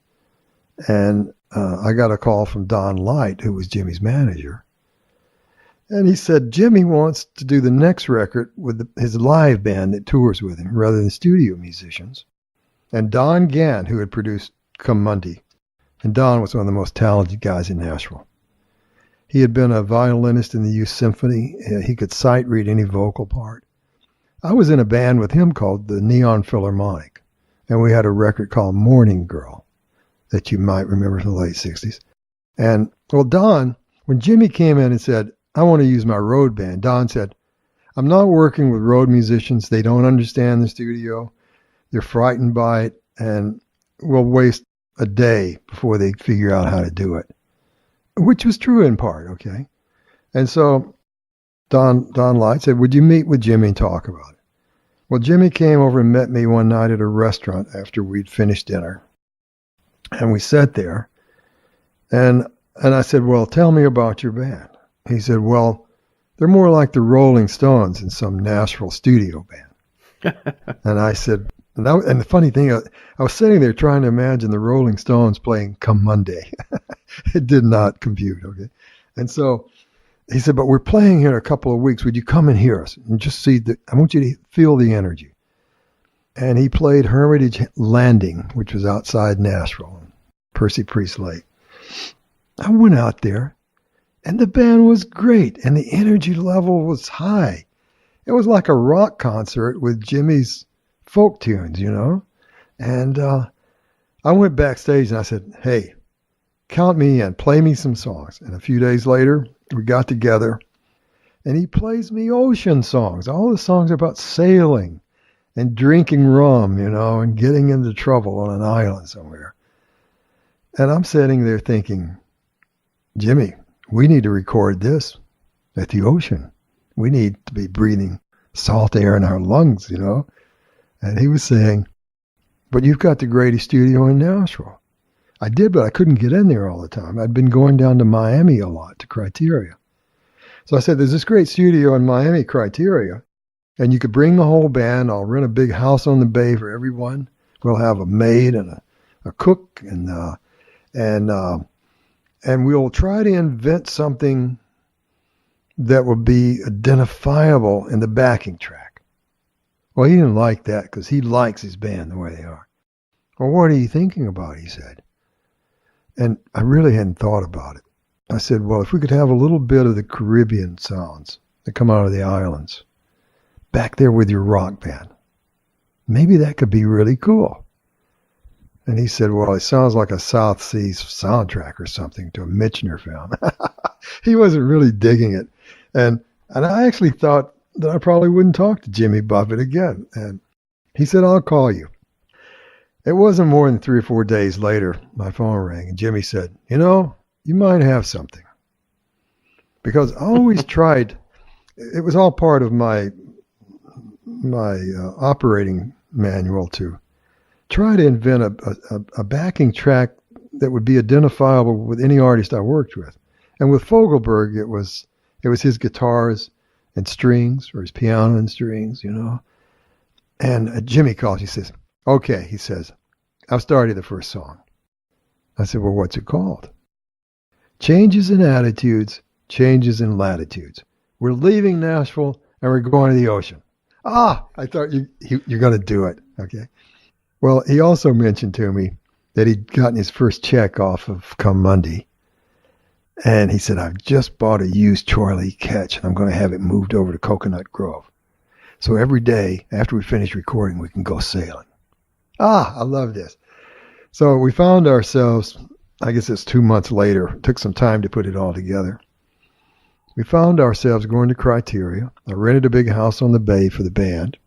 And I got a call from Don Light, who was Jimmy's manager. And he said, Jimmy wants to do the next record with his live band that tours with him rather than studio musicians. And Don Gant, who had produced Come Monday, and Don was one of the most talented guys in Nashville. He had been a violinist in the Youth Symphony. He could sight read any vocal part. I was in a band with him called the Neon Philharmonic, and we had a record called Morning Girl that you might remember from the late 60s. And, well, Don, when Jimmy came in and said, I want to use my road band, Don said, I'm not working with road musicians. They don't understand the studio. They're frightened by it, and we'll waste a day before they figure out how to do it, which was true in part, okay? And so Don Light said, would you meet with Jimmy and talk about it? Well, Jimmy came over and met me one night at a restaurant after we'd finished dinner. And we sat there, and I said, well, tell me about your band. He said, well, they're more like the Rolling Stones in some Nashville studio band. And I said, and the funny thing, I was sitting there trying to imagine the Rolling Stones playing Come Monday. It did not compute, okay? And so he said, but we're playing here in a couple of weeks. Would you come and hear us and just see I want you to feel the energy. And he played Hermitage Landing, which was outside Nashville, on Percy Priest Lake. I went out there, and the band was great, and the energy level was high. It was like a rock concert with Jimmy's folk tunes, And I went backstage, and I said, hey, count me in, play me some songs. And a few days later, we got together, and he plays me ocean songs. All the songs about sailing and drinking rum, and getting into trouble on an island somewhere. And I'm sitting there thinking, Jimmy, we need to record this at the ocean. We need to be breathing salt air in our lungs, And he was saying, but you've got the greatest studio in Nashville. I did, but I couldn't get in there all the time. I'd been going down to Miami a lot, to Criteria. So I said, there's this great studio in Miami, Criteria. And you could bring the whole band. I'll rent a big house on the bay for everyone. We'll have a maid and a cook, and we'll try to invent something that will be identifiable in the backing track. Well, he didn't like that because he likes his band the way they are. Well, what are you thinking about? He said. And I really hadn't thought about it. I said, well, if we could have a little bit of the Caribbean sounds that come out of the islands back there with your rock band, maybe that could be really cool. And he said, well, it sounds like a South Seas soundtrack or something to a Michener film. He wasn't really digging it. And I actually thought that I probably wouldn't talk to Jimmy Buffett again. And he said, I'll call you. It wasn't more than 3 or 4 days later, my phone rang, and Jimmy said, you might have something. Because I always tried, it was all part of my operating manual to try to invent a backing track that would be identifiable with any artist I worked with. And with Fogelberg, it was his guitars and strings, or his piano and strings, And Jimmy calls, he says, okay, he says, I've started the first song. I said, well, what's it called? Changes in Attitudes, Changes in Latitudes. We're leaving Nashville and we're going to the ocean. I thought you're going to do it. Okay. Well, he also mentioned to me that he'd gotten his first check off of Come Monday. And he said, I've just bought a used Charlie Ketch and I'm going to have it moved over to Coconut Grove. So every day after we finish recording, we can go sailing. I love this. So we found ourselves, I guess it's 2 months later, it took some time to put it all together. We found ourselves going to Criteria. I rented a big house on the bay for the band.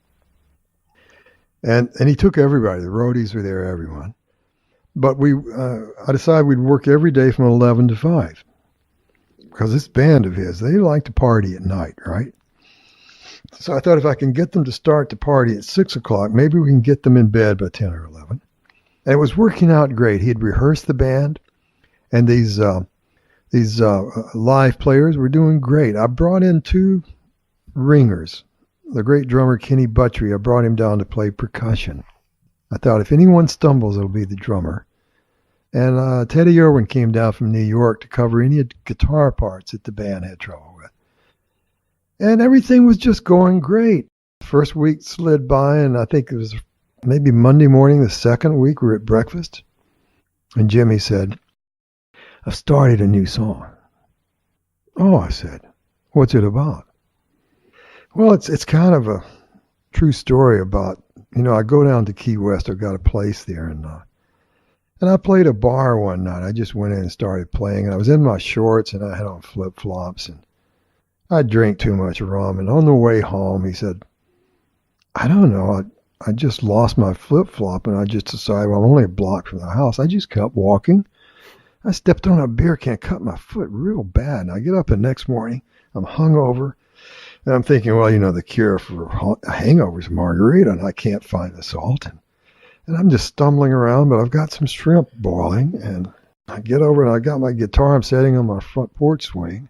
And he took everybody. The roadies were there, everyone. But I decided we'd work every day from 11 to 5. Because this band of his, they like to party at night, right? So I thought if I can get them to start the party at 6 o'clock, maybe we can get them in bed by 10 or 11. And it was working out great. He'd rehearsed the band, and these live players were doing great. I brought in 2 ringers. The great drummer Kenny Buttrey, I brought him down to play percussion. I thought if anyone stumbles, it'll be the drummer. And Teddy Irwin came down from New York to cover any guitar parts that the band had trouble with. And everything was just going great. First week slid by, and I think it was maybe Monday morning, the second week, we were at breakfast. And Jimmy said, "I've started a new song." "Oh," I said, "what's it about?" "Well, it's kind of a true story about, I go down to Key West. I've got a place there, and I played a bar one night. I just went in and started playing, and I was in my shorts, and I had on flip-flops, and I drank too much rum. And on the way home, he said, "I don't know, I just lost my flip-flop, and I just decided, well, I'm only a block from the house." I just kept walking. I stepped on a beer can, cut my foot real bad, and I get up the next morning. I'm hungover. And I'm thinking, well, the cure for a hangover is margarita, and I can't find the salt. And I'm just stumbling around, but I've got some shrimp boiling, and I get over and I got my guitar. I'm sitting on my front porch swing.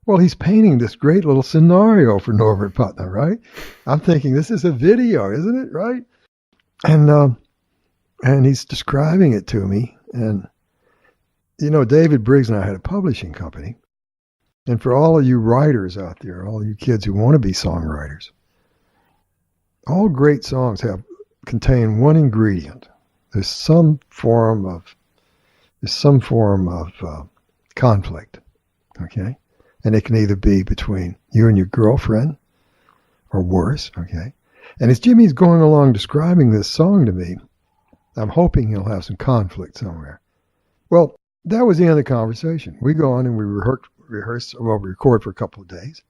Well, he's painting this great little scenario for Norbert Putnam, right? I'm thinking, this is a video, isn't it, right? And he's describing it to me. And, David Briggs and I had a publishing company. And for all of you writers out there, all you kids who want to be songwriters, all great songs contain one ingredient. There's some form of conflict, okay? And it can either be between you and your girlfriend, or worse, okay? And as Jimmy's going along describing this song to me, I'm hoping he'll have some conflict somewhere. Well, that was the end of the conversation. We go on and we record for a couple of days.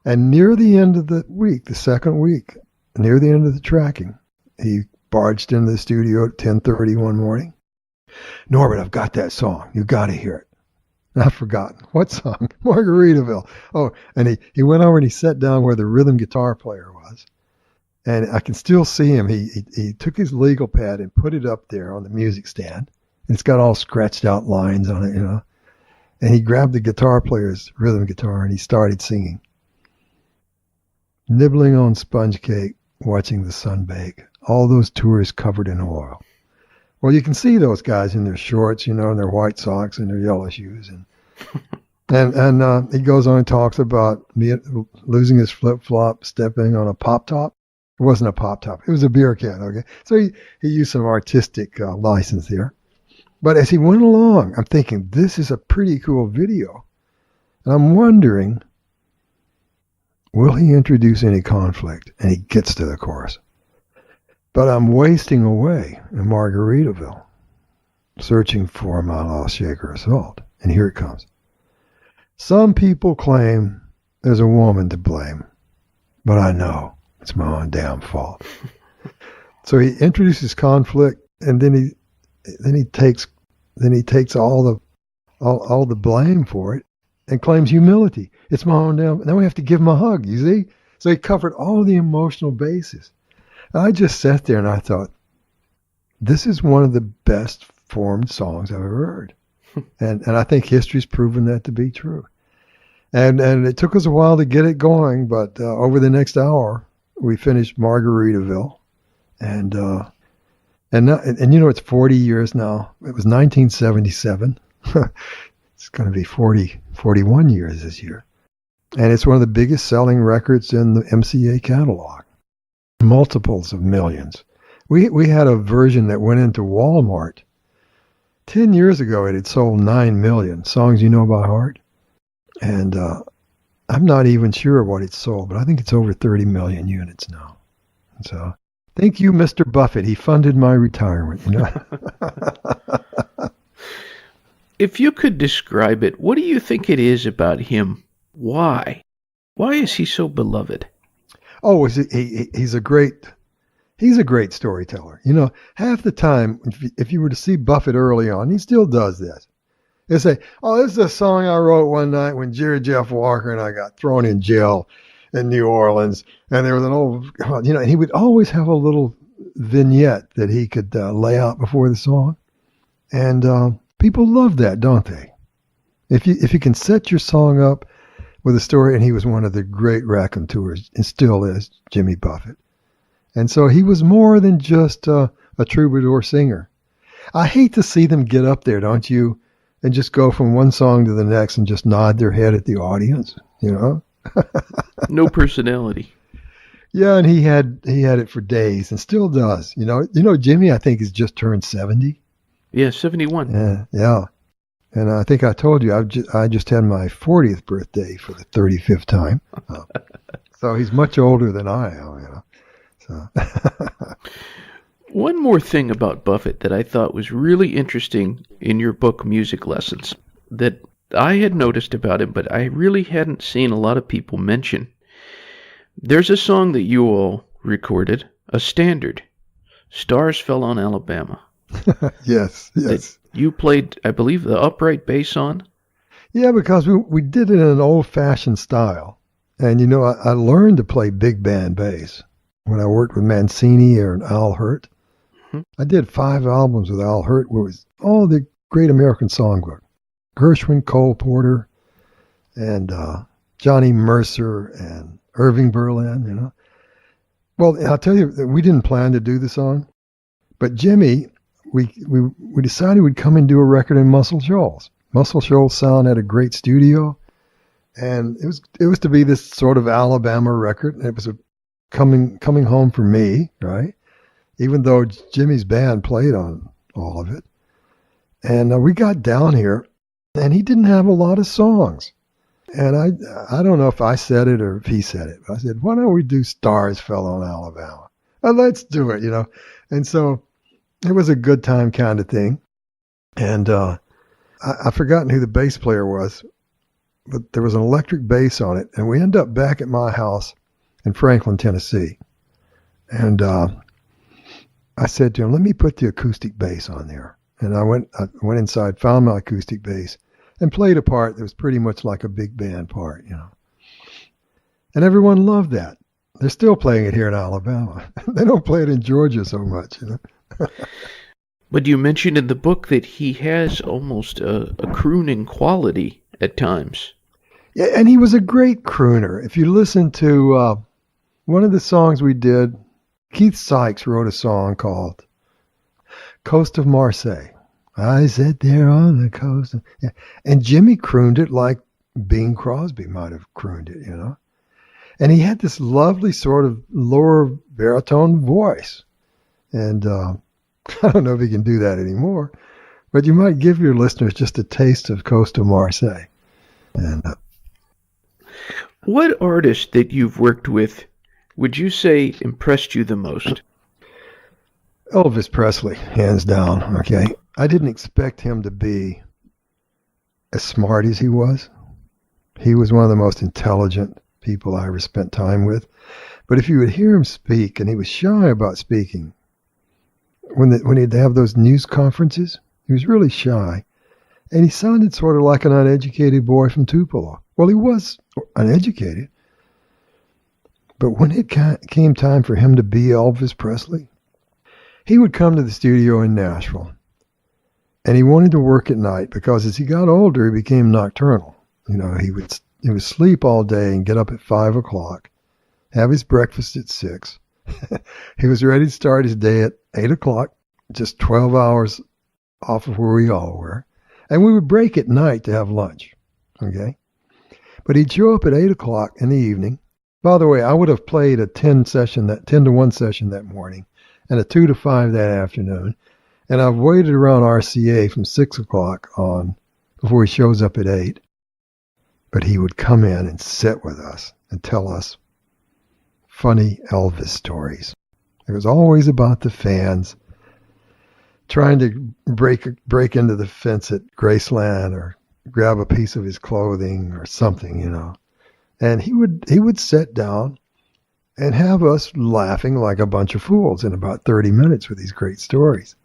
And near the end of the week, the second week, near the end of the tracking, he barged into the studio at 10:30 one morning. "Norbert, I've got that song. You got to hear it." And I've forgotten. What song? Margaritaville. Oh, and he went over and he sat down where the rhythm guitar player was. And I can still see him. He took his legal pad and put it up there on the music stand. And it's got all scratched out lines on it, And he grabbed the guitar player's rhythm guitar and he started singing. "Nibbling on sponge cake, watching the sun bake, all those tourists covered in oil." Well, you can see those guys in their shorts, and their white socks and their yellow shoes. And he goes on and talks about losing his flip-flop, stepping on a pop-top. It wasn't a pop-top. It was a beer can, okay? So he used some artistic license there. But as he went along, I'm thinking, this is a pretty cool video. And I'm wondering, will he introduce any conflict? And he gets to the chorus. But I'm wasting away in Margaritaville, searching for my lost shaker of salt. And here it comes. "Some people claim there's a woman to blame, but I know it's my own damn fault." So he introduces conflict, and then he takes all the blame for it and claims humility. It's my own damn. And then we have to give him a hug. You see? So he covered all the emotional bases. And I just sat there and I thought, this is one of the best formed songs I've ever heard. and I think history's proven that to be true. And it took us a while to get it going, but over the next hour, we finished Margaritaville. And it's 40 years now. It was 1977. It's going to be 41 years this year. And it's one of the biggest selling records in the MCA catalog. Multiples of millions. We had a version that went into Walmart. 10 years ago, it had sold 9 million songs you know by heart. And I'm not even sure what it sold, but I think it's over 30 million units now. So thank you, Mr. Buffett. He funded my retirement. If you could describe it, what do you think it is about him? Why? Why is he so beloved? Oh, he's a great He's a great storyteller. You know, half the time, if you were to see Buffett early on, he still does this. He'll say, oh, this is a song I wrote one night when Jerry Jeff Walker and I got thrown in jail in New Orleans. And there was an old, you know, and he would always have a little vignette that he could lay out before the song. And people love that, don't they? If you can set your song up with a story, and he was one of the great raconteurs, and still is, Jimmy Buffett. And so he was more than just a troubadour singer. I hate to see them get up there, don't you, and just go from one song to the next and just nod their head at the audience, you know? No personality. Yeah, and he had it for days and still does. You know, Jimmy, I think, has just turned 70. Yeah, 71. Yeah. And I think I told you, I just had my 40th birthday for the 35th time. So he's much older than I am, you know. So. One more thing about Buffett that I thought was really interesting in your book, Music Lessons, that I had noticed about him, but I really hadn't seen a lot of people mention. There's a song that you all recorded, a standard, Stars Fell on Alabama. Yes. You played, I believe, the upright bass on? Yeah, because we did it in an old-fashioned style. And, you know, I learned to play big band bass when I worked with Mancini or Al Hirt. Mm-hmm. I did 5 albums with Al Hirt, where it was all the great American songbook. Gershwin, Cole Porter, and Johnny Mercer, and Irving Berlin, you know. Well, I'll tell you, we didn't plan to do the song, but Jimmy, we decided we'd come and do a record in Muscle Shoals. Muscle Shoals Sound had a great studio, and it was to be this sort of Alabama record. And it was a coming home for me, right? Even though Jimmy's band played on all of it. And we got down here, and he didn't have a lot of songs. And I don't know if I said it or if he said it, but I said, why don't we do Stars Fell on Alabama? And let's do it, you know. And so it was a good time kind of thing. And I've forgotten who the bass player was, but there was an electric bass on it. And we ended up back at my house in Franklin, Tennessee. And I said to him, let me put the acoustic bass on there. And I went inside, found my acoustic bass, and played a part that was pretty much like a big band part, you know. And everyone loved that. They're still playing it here in Alabama. They don't play it in Georgia so much, you know. But you mentioned in the book that he has almost a crooning quality at times. Yeah, and he was a great crooner. If you listen to one of the songs we did, Keith Sykes wrote a song called Coast of Marseille. I sat there on the coast. Yeah. And Jimmy crooned it like Bing Crosby might have crooned it, you know. And he had this lovely sort of lower baritone voice. And I don't know if he can do that anymore, but you might give your listeners just a taste of Coast of Marseille. And what artist that you've worked with would you say impressed you the most? Elvis Presley, hands down, okay? I didn't expect him to be as smart as he was. He was one of the most intelligent people I ever spent time with. But if you would hear him speak, and he was shy about speaking, when he'd have those news conferences, he was really shy. And he sounded sort of like an uneducated boy from Tupelo. Well, he was uneducated. But when it came time for him to be Elvis Presley, he would come to the studio in Nashville, and he wanted to work at night because as he got older, he became nocturnal. You know, he would sleep all day and get up at 5 o'clock, have his breakfast at 6. He was ready to start his day at 8 o'clock, just 12 hours off of where we all were. And we would break at night to have lunch, okay? But he'd show up at 8 o'clock in the evening. By the way, I would have played a 10 to 1 session that morning and a 2 to 5 that afternoon. And I've waited around RCA from 6 o'clock on before he shows up at 8. But he would come in and sit with us and tell us funny Elvis stories. It was always about the fans trying to break into the fence at Graceland or grab a piece of his clothing or something, you know. And he would sit down and have us laughing like a bunch of fools in about 30 minutes with these great stories.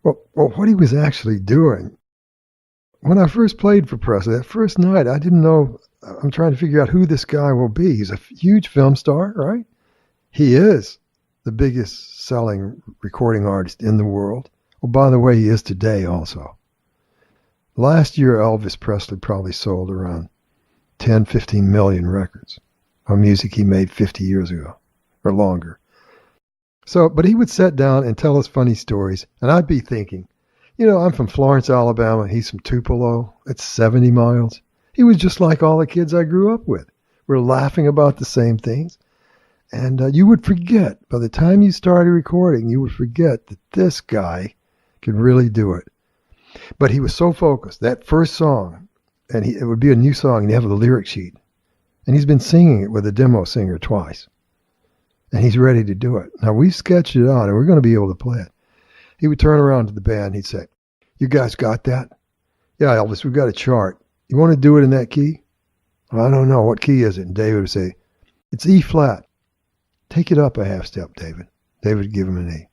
Well, what he was actually doing, when I first played for Presley, that first night, I didn't know. I'm trying to figure out who this guy will be. He's a huge film star, right? He is the biggest selling recording artist in the world. Well, by the way, he is today also. Last year, Elvis Presley probably sold around 10, 15 million records of music he made 50 years ago or longer. So, but he would sit down and tell us funny stories, and I'd be thinking, I'm from Florence, Alabama. He's from Tupelo. It's 70 miles. He was just like all the kids I grew up with. We're laughing about the same things. And you would forget, by the time you started recording, you would forget that this guy could really do it. But he was so focused. That first song, and it would be a new song, and you have the lyric sheet. And he's been singing it with a demo singer twice. And he's ready to do it. Now, we've sketched it out, and we're going to be able to play it. He would turn around to the band, and he'd say, "You guys got that?" "Yeah, Elvis, we've got a chart. You want to do it in that key?" "I don't know. What key is it?" And David would say, "It's E flat." "Take it up a half step, David." David would give him an E.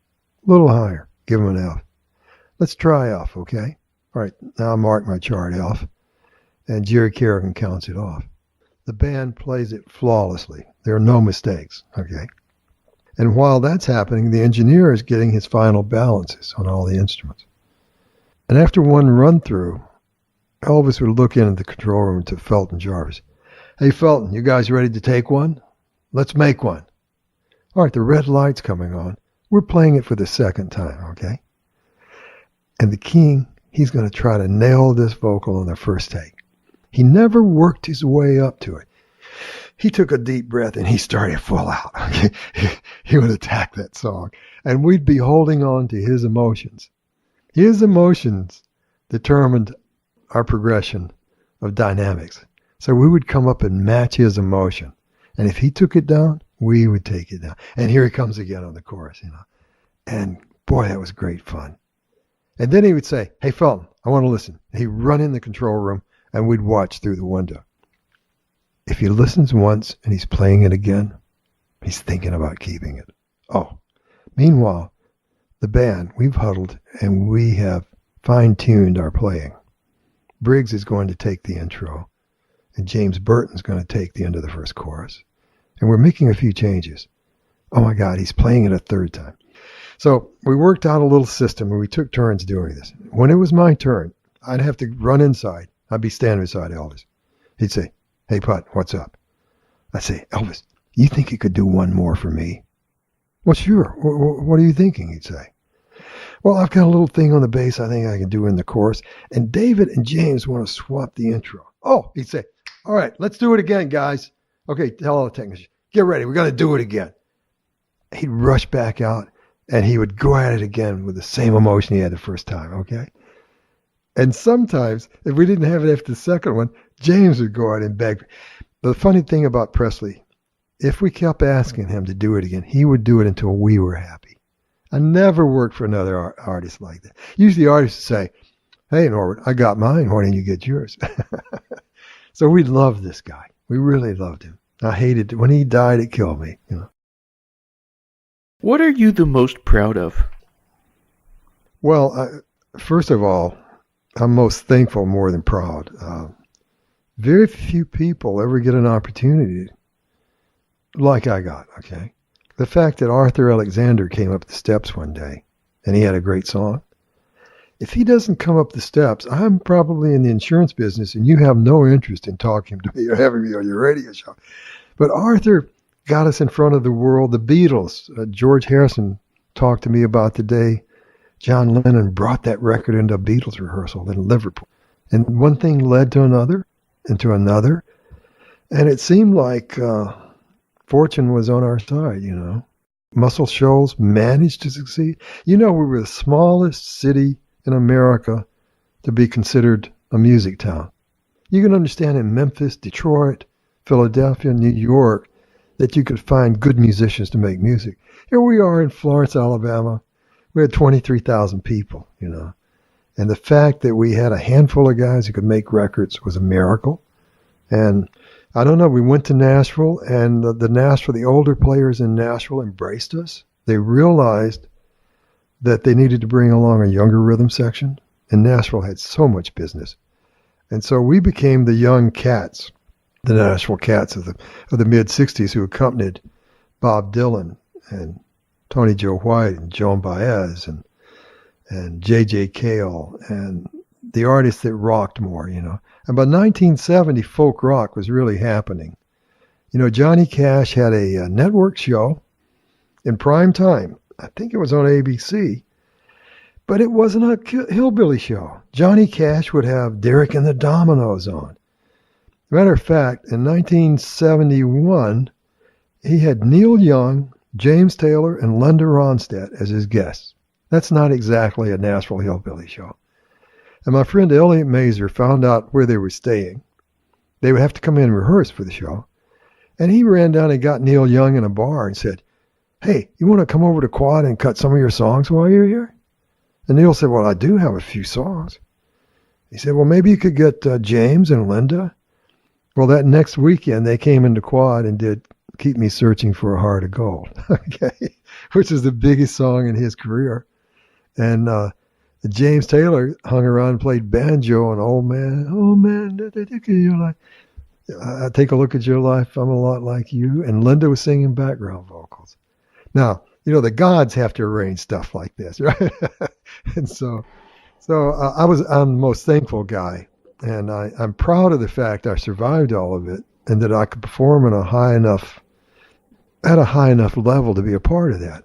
"A little higher." Give him an F. "Let's try F, okay?" "All right, now I mark my chart F." And Jerry Kerrigan counts it off. The band plays it flawlessly. There are no mistakes, okay? And while that's happening, the engineer is getting his final balances on all the instruments. And after one run through, Elvis would look in at the control room to Felton Jarvis. "Hey, Felton, you guys ready to take one? Let's make one." "All right, the red light's coming on. We're playing it for the second time, okay?" And the king, he's going to try to nail this vocal on the first take. He never worked his way up to it. He took a deep breath and he started full out. He would attack that song. And we'd be holding on to his emotions. His emotions determined our progression of dynamics. So we would come up and match his emotion. And if he took it down, we would take it down. And here he comes again on the chorus, And boy, that was great fun. And then he would say, "Hey, Felton, I want to listen." He'd run in the control room and we'd watch through the window. If he listens once and he's playing it again, he's thinking about keeping it. Oh, meanwhile, the band, we've huddled and we have fine-tuned our playing. Briggs is going to take the intro, and James Burton's going to take the end of the first chorus. And we're making a few changes. Oh my God, he's playing it a third time. So we worked out a little system where we took turns doing this. When it was my turn, I'd have to run inside. I'd be standing beside Elvis. He'd say, "Hey, Put, what's up?" I'd say, "Elvis, you think you could do one more for me?" "Well, sure. What are you thinking?" he'd say. "Well, I've got a little thing on the bass I think I can do in the chorus, and David and James want to swap the intro." "Oh," he'd say, "all right, let's do it again, guys." "Okay, tell all the technicians, get ready, we're going to do it again." He'd rush back out, and he would go at it again with the same emotion he had the first time, okay? And sometimes, if we didn't have it after the second one, James would go out and beg. The funny thing about Presley, if we kept asking him to do it again, he would do it until we were happy. I never worked for another artist like that. Usually artists say, "Hey, Norbert, I got mine. Why didn't you get yours?" So we loved this guy. We really loved him. I hated it. When he died, it killed me. What are you the most proud of? Well, first of all, I'm most thankful more than proud. Very few people ever get an opportunity like I got, okay? The fact that Arthur Alexander came up the steps one day and he had a great song. If he doesn't come up the steps, I'm probably in the insurance business and you have no interest in talking to me or having me on your radio show. But Arthur got us in front of the world. The Beatles, George Harrison talked to me about the day John Lennon brought that record into a Beatles rehearsal in Liverpool. And one thing led to another and to another. And it seemed like fortune was on our side, Muscle Shoals managed to succeed. We were the smallest city in America to be considered a music town. You can understand in Memphis, Detroit, Philadelphia, New York, that you could find good musicians to make music. Here we are in Florence, Alabama. We had 23,000 people, And the fact that we had a handful of guys who could make records was a miracle. And I don't know. We went to Nashville, and the older players in Nashville embraced us. They realized that they needed to bring along a younger rhythm section, and Nashville had so much business. And so we became the young cats, the Nashville Cats of the mid-'60s, who accompanied Bob Dylan and Tony Joe White and Joan Baez and J.J. Cale and the artists that rocked more, you know. And by 1970, folk rock was really happening. You know, Johnny Cash had a network show in prime time. I think it was on ABC. But it wasn't a hillbilly show. Johnny Cash would have Derek and the Dominoes on. Matter of fact, in 1971, he had Neil Young, James Taylor, and Linda Ronstadt as his guests. That's not exactly a Nashville hillbilly show. And my friend Elliot Mazer found out where they were staying. They would have to come in and rehearse for the show. And he ran down and got Neil Young in a bar and said, "Hey, you want to come over to Quad and cut some of your songs while you're here?" And Neil said, "Well, I do have a few songs." He said, "Well, maybe you could get James and Linda." Well, that next weekend, they came into Quad and did Keep Me Searching for a Heart of Gold, okay, which is the biggest song in his career. And James Taylor hung around and played banjo and "Oh Man, take your life. I take a look at your life, I'm a lot like you." And Linda was singing background vocals. Now, you know, the gods have to arrange stuff like this, right? And so I'm the most thankful guy. And I'm proud of the fact I survived all of it and that I could perform at a high enough level to be a part of that.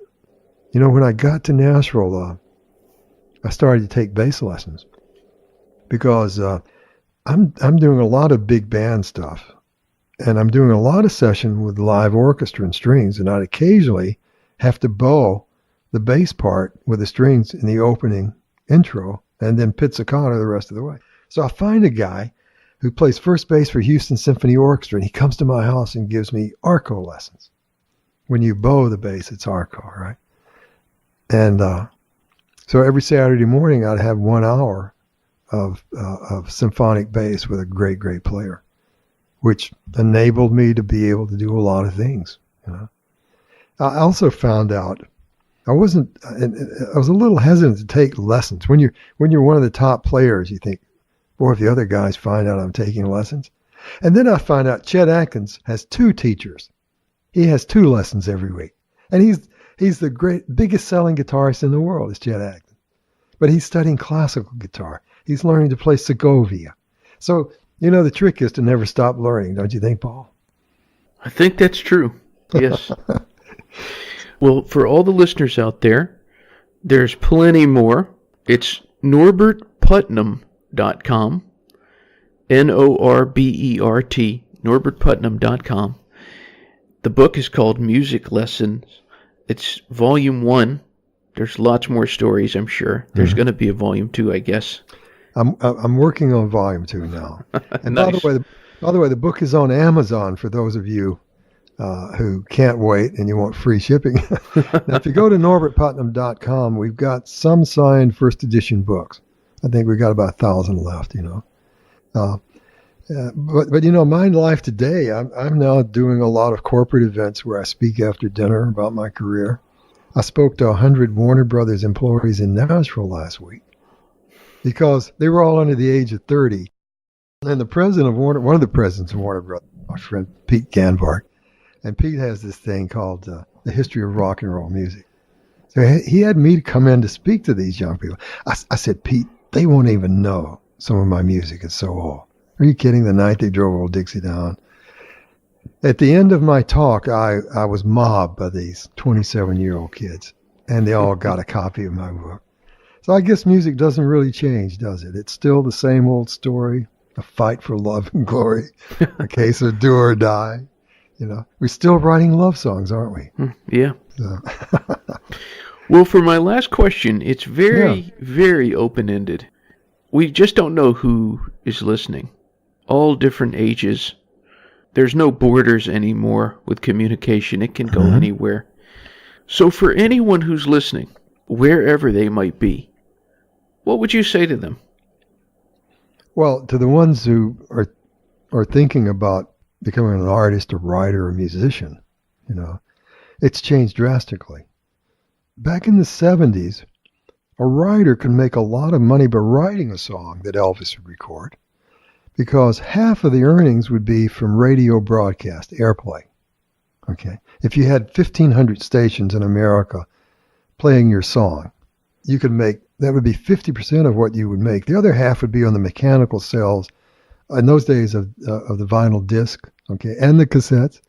You know, when I got to Nashville, I started to take bass lessons because I'm doing a lot of big band stuff, and I'm doing a lot of session with live orchestra and strings, and I'd occasionally have to bow the bass part with the strings in the opening intro and then pizzicato the rest of the way. So I find a guy who plays first bass for Houston Symphony Orchestra, and he comes to my house and gives me arco lessons. When you bow the bass, it's arco, right? And so every Saturday morning, I'd have 1 hour of symphonic bass with a great, great player, which enabled me to be able to do a lot of things. You know, I also found out I was a little hesitant to take lessons. When you're one of the top players, you think, boy, if the other guys find out I'm taking lessons. And then I find out Chet Atkins has 2 teachers. He has 2 lessons every week. And he's the biggest selling guitarist in the world is Chet Atkins. But he's studying classical guitar. He's learning to play Segovia. So, you know, the trick is to never stop learning, don't you think, Paul? I think that's true. Yes. Well, for all the listeners out there, there's plenty more. It's NorbertPutnam.com, Norbert, NorbertPutnam.com. The book is called Music Lessons. It's volume 1. There's lots more stories, I'm sure. There's going to be a volume 2, I guess. I'm working on volume 2 now. And Nice. by the way, the book is on Amazon for those of you who can't wait and you want free shipping. Now, if you go to NorbertPutnam.com, we've got some signed first edition books. I think we've got about 1,000 left, you know. But you know, my life today, I'm now doing a lot of corporate events where I speak after dinner about my career. I spoke to 100 Warner Brothers employees in Nashville last week because they were all under the age of 30. And the president of one of the presidents of Warner Brothers, my friend Pete Ganbart, and Pete has this thing called the History of Rock and Roll Music. So he had me come in to speak to these young people. I said, "Pete, they won't even know some of my music. It's so old." Are you kidding? The night they drove Old Dixie down. At the end of my talk, I was mobbed by these 27-year-old kids, and they all got a copy of my book. So I guess music doesn't really change, does it? It's still the same old story, a fight for love and glory, a case of do or die. You know, we're still writing love songs, aren't we? Yeah. So. Well, for my last question, it's very, very open-ended. We just don't know who is listening. All different ages. There's no borders anymore with communication. It can go anywhere. So for anyone who's listening, wherever they might be, what would you say to them? Well, to the ones who are thinking about becoming an artist, a writer, a musician. You know, it's changed drastically. Back in the 70s, a writer could make a lot of money by writing a song that Elvis would record, because half of the earnings would be from radio broadcast, airplay. Okay, if you had 1,500 stations in America playing your song, you could make, that would be 50% of what you would make. The other half would be on the mechanical sales in those days of the vinyl disc, okay, and the cassettes.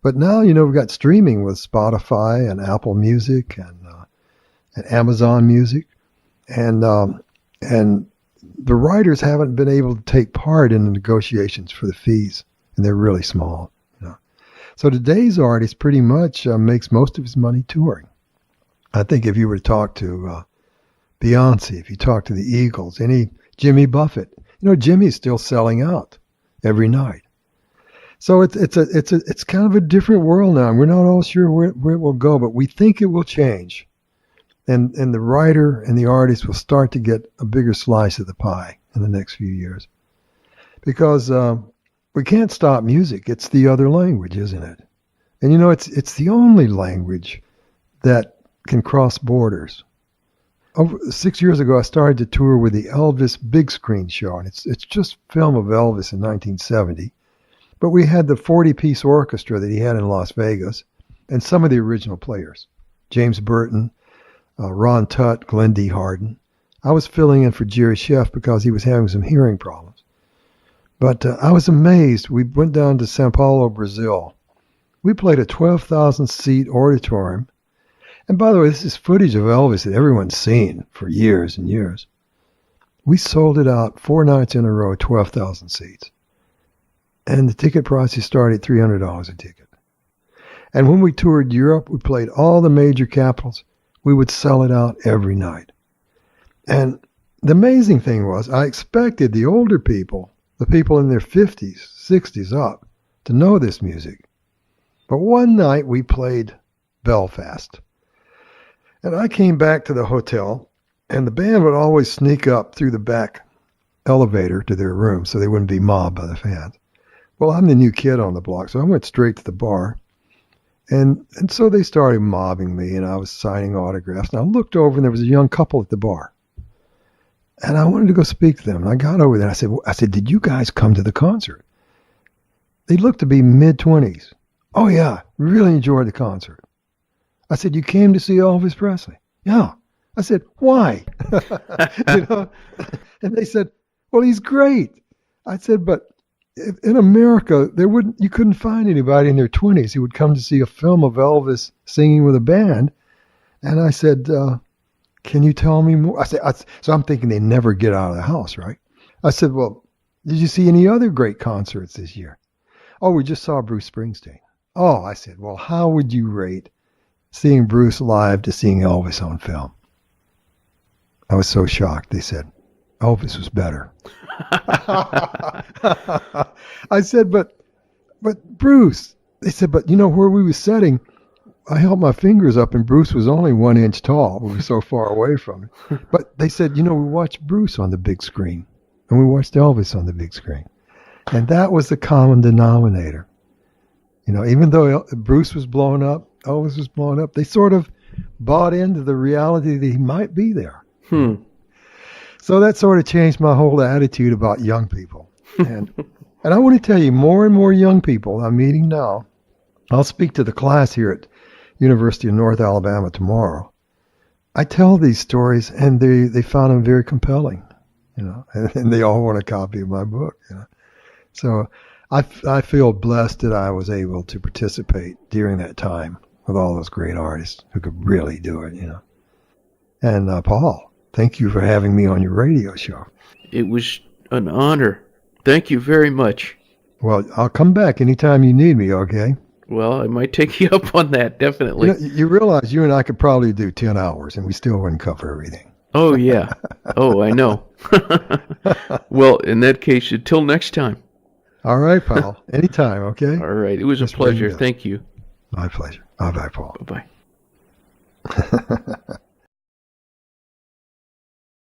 But now, you know, we've got streaming with Spotify and Apple Music and Amazon Music, and the writers haven't been able to take part in the negotiations for the fees, and they're really small. You know, so today's artist pretty much makes most of his money touring. I think if you were to talk to Beyonce, if you talk to the Eagles, any Jimmy Buffett, you know, Jimmy's still selling out every night. So it's kind of a different world now. We're not all sure where it will go, but we think it will change. And the writer and the artist will start to get a bigger slice of the pie in the next few years. Because we can't stop music. It's the other language, isn't it? And you know, it's the only language that can cross borders. Over 6 years ago, I started to tour with the Elvis Big Screen Show, and it's just film of Elvis in 1970. But we had the 40-piece orchestra that he had in Las Vegas, and some of the original players, James Burton, Ron Tutt, Glenn D. Harden. I was filling in for Jerry Sheff because he was having some hearing problems. But I was amazed. We went down to Sao Paulo, Brazil. We played a 12,000-seat auditorium. And by the way, this is footage of Elvis that everyone's seen for years and years. We sold it out 4 nights in a row, 12,000 seats. And the ticket prices started at $300 a ticket. And when we toured Europe, we played all the major capitals. We would sell it out every night. And the amazing thing was, I expected the older people, the people in their 50s, 60s up, to know this music. But one night we played Belfast. And I came back to the hotel, and the band would always sneak up through the back elevator to their room so they wouldn't be mobbed by the fans. Well, I'm the new kid on the block, so I went straight to the bar. And so they started mobbing me, and I was signing autographs. And I looked over, and there was a young couple at the bar. And I wanted to go speak to them. And I got over there, and I said, did you guys come to the concert? They looked to be mid-20s. Oh, yeah, really enjoyed the concert. I said, you came to see Elvis Presley? Yeah. I said, why? You know? And they said, well, he's great. I said, but in America, you couldn't find anybody in their 20s who would come to see a film of Elvis singing with a band. And I said, can you tell me more? So I'm thinking they never get out of the house, right? I said, well, did you see any other great concerts this year? Oh, we just saw Bruce Springsteen. Oh, I said, well, how would you rate seeing Bruce live to seeing Elvis on film? I was so shocked. They said, Elvis was better. I said, but Bruce. They said, but you know where we were sitting, I held my fingers up and Bruce was only 1 inch tall. We were so far away from him. But they said, you know, we watched Bruce on the big screen and we watched Elvis on the big screen. And that was the common denominator. You know, even though Bruce was blowing up, Elvis was blowing up, they sort of bought into the reality that he might be there. So that sort of changed my whole attitude about young people. And I want to tell you, more and more young people I'm meeting now, I'll speak to the class here at University of North Alabama tomorrow. I tell these stories and they found them very compelling, you know, and they all want a copy of my book, you know. So I feel blessed that I was able to participate during that time with all those great artists who could really do it, you know. And Paul, thank you for having me on your radio show. It was an honor. Thank you very much. Well, I'll come back anytime you need me, okay? Well, I might take you up on that, definitely. You realize you and I could probably do 10 hours and we still wouldn't cover everything. Oh, yeah. Oh, I know. Well, in that case, until next time. All right, pal. Anytime, okay? All right. It was a pleasure. Thank you. My pleasure. Bye-bye, Paul. Bye-bye.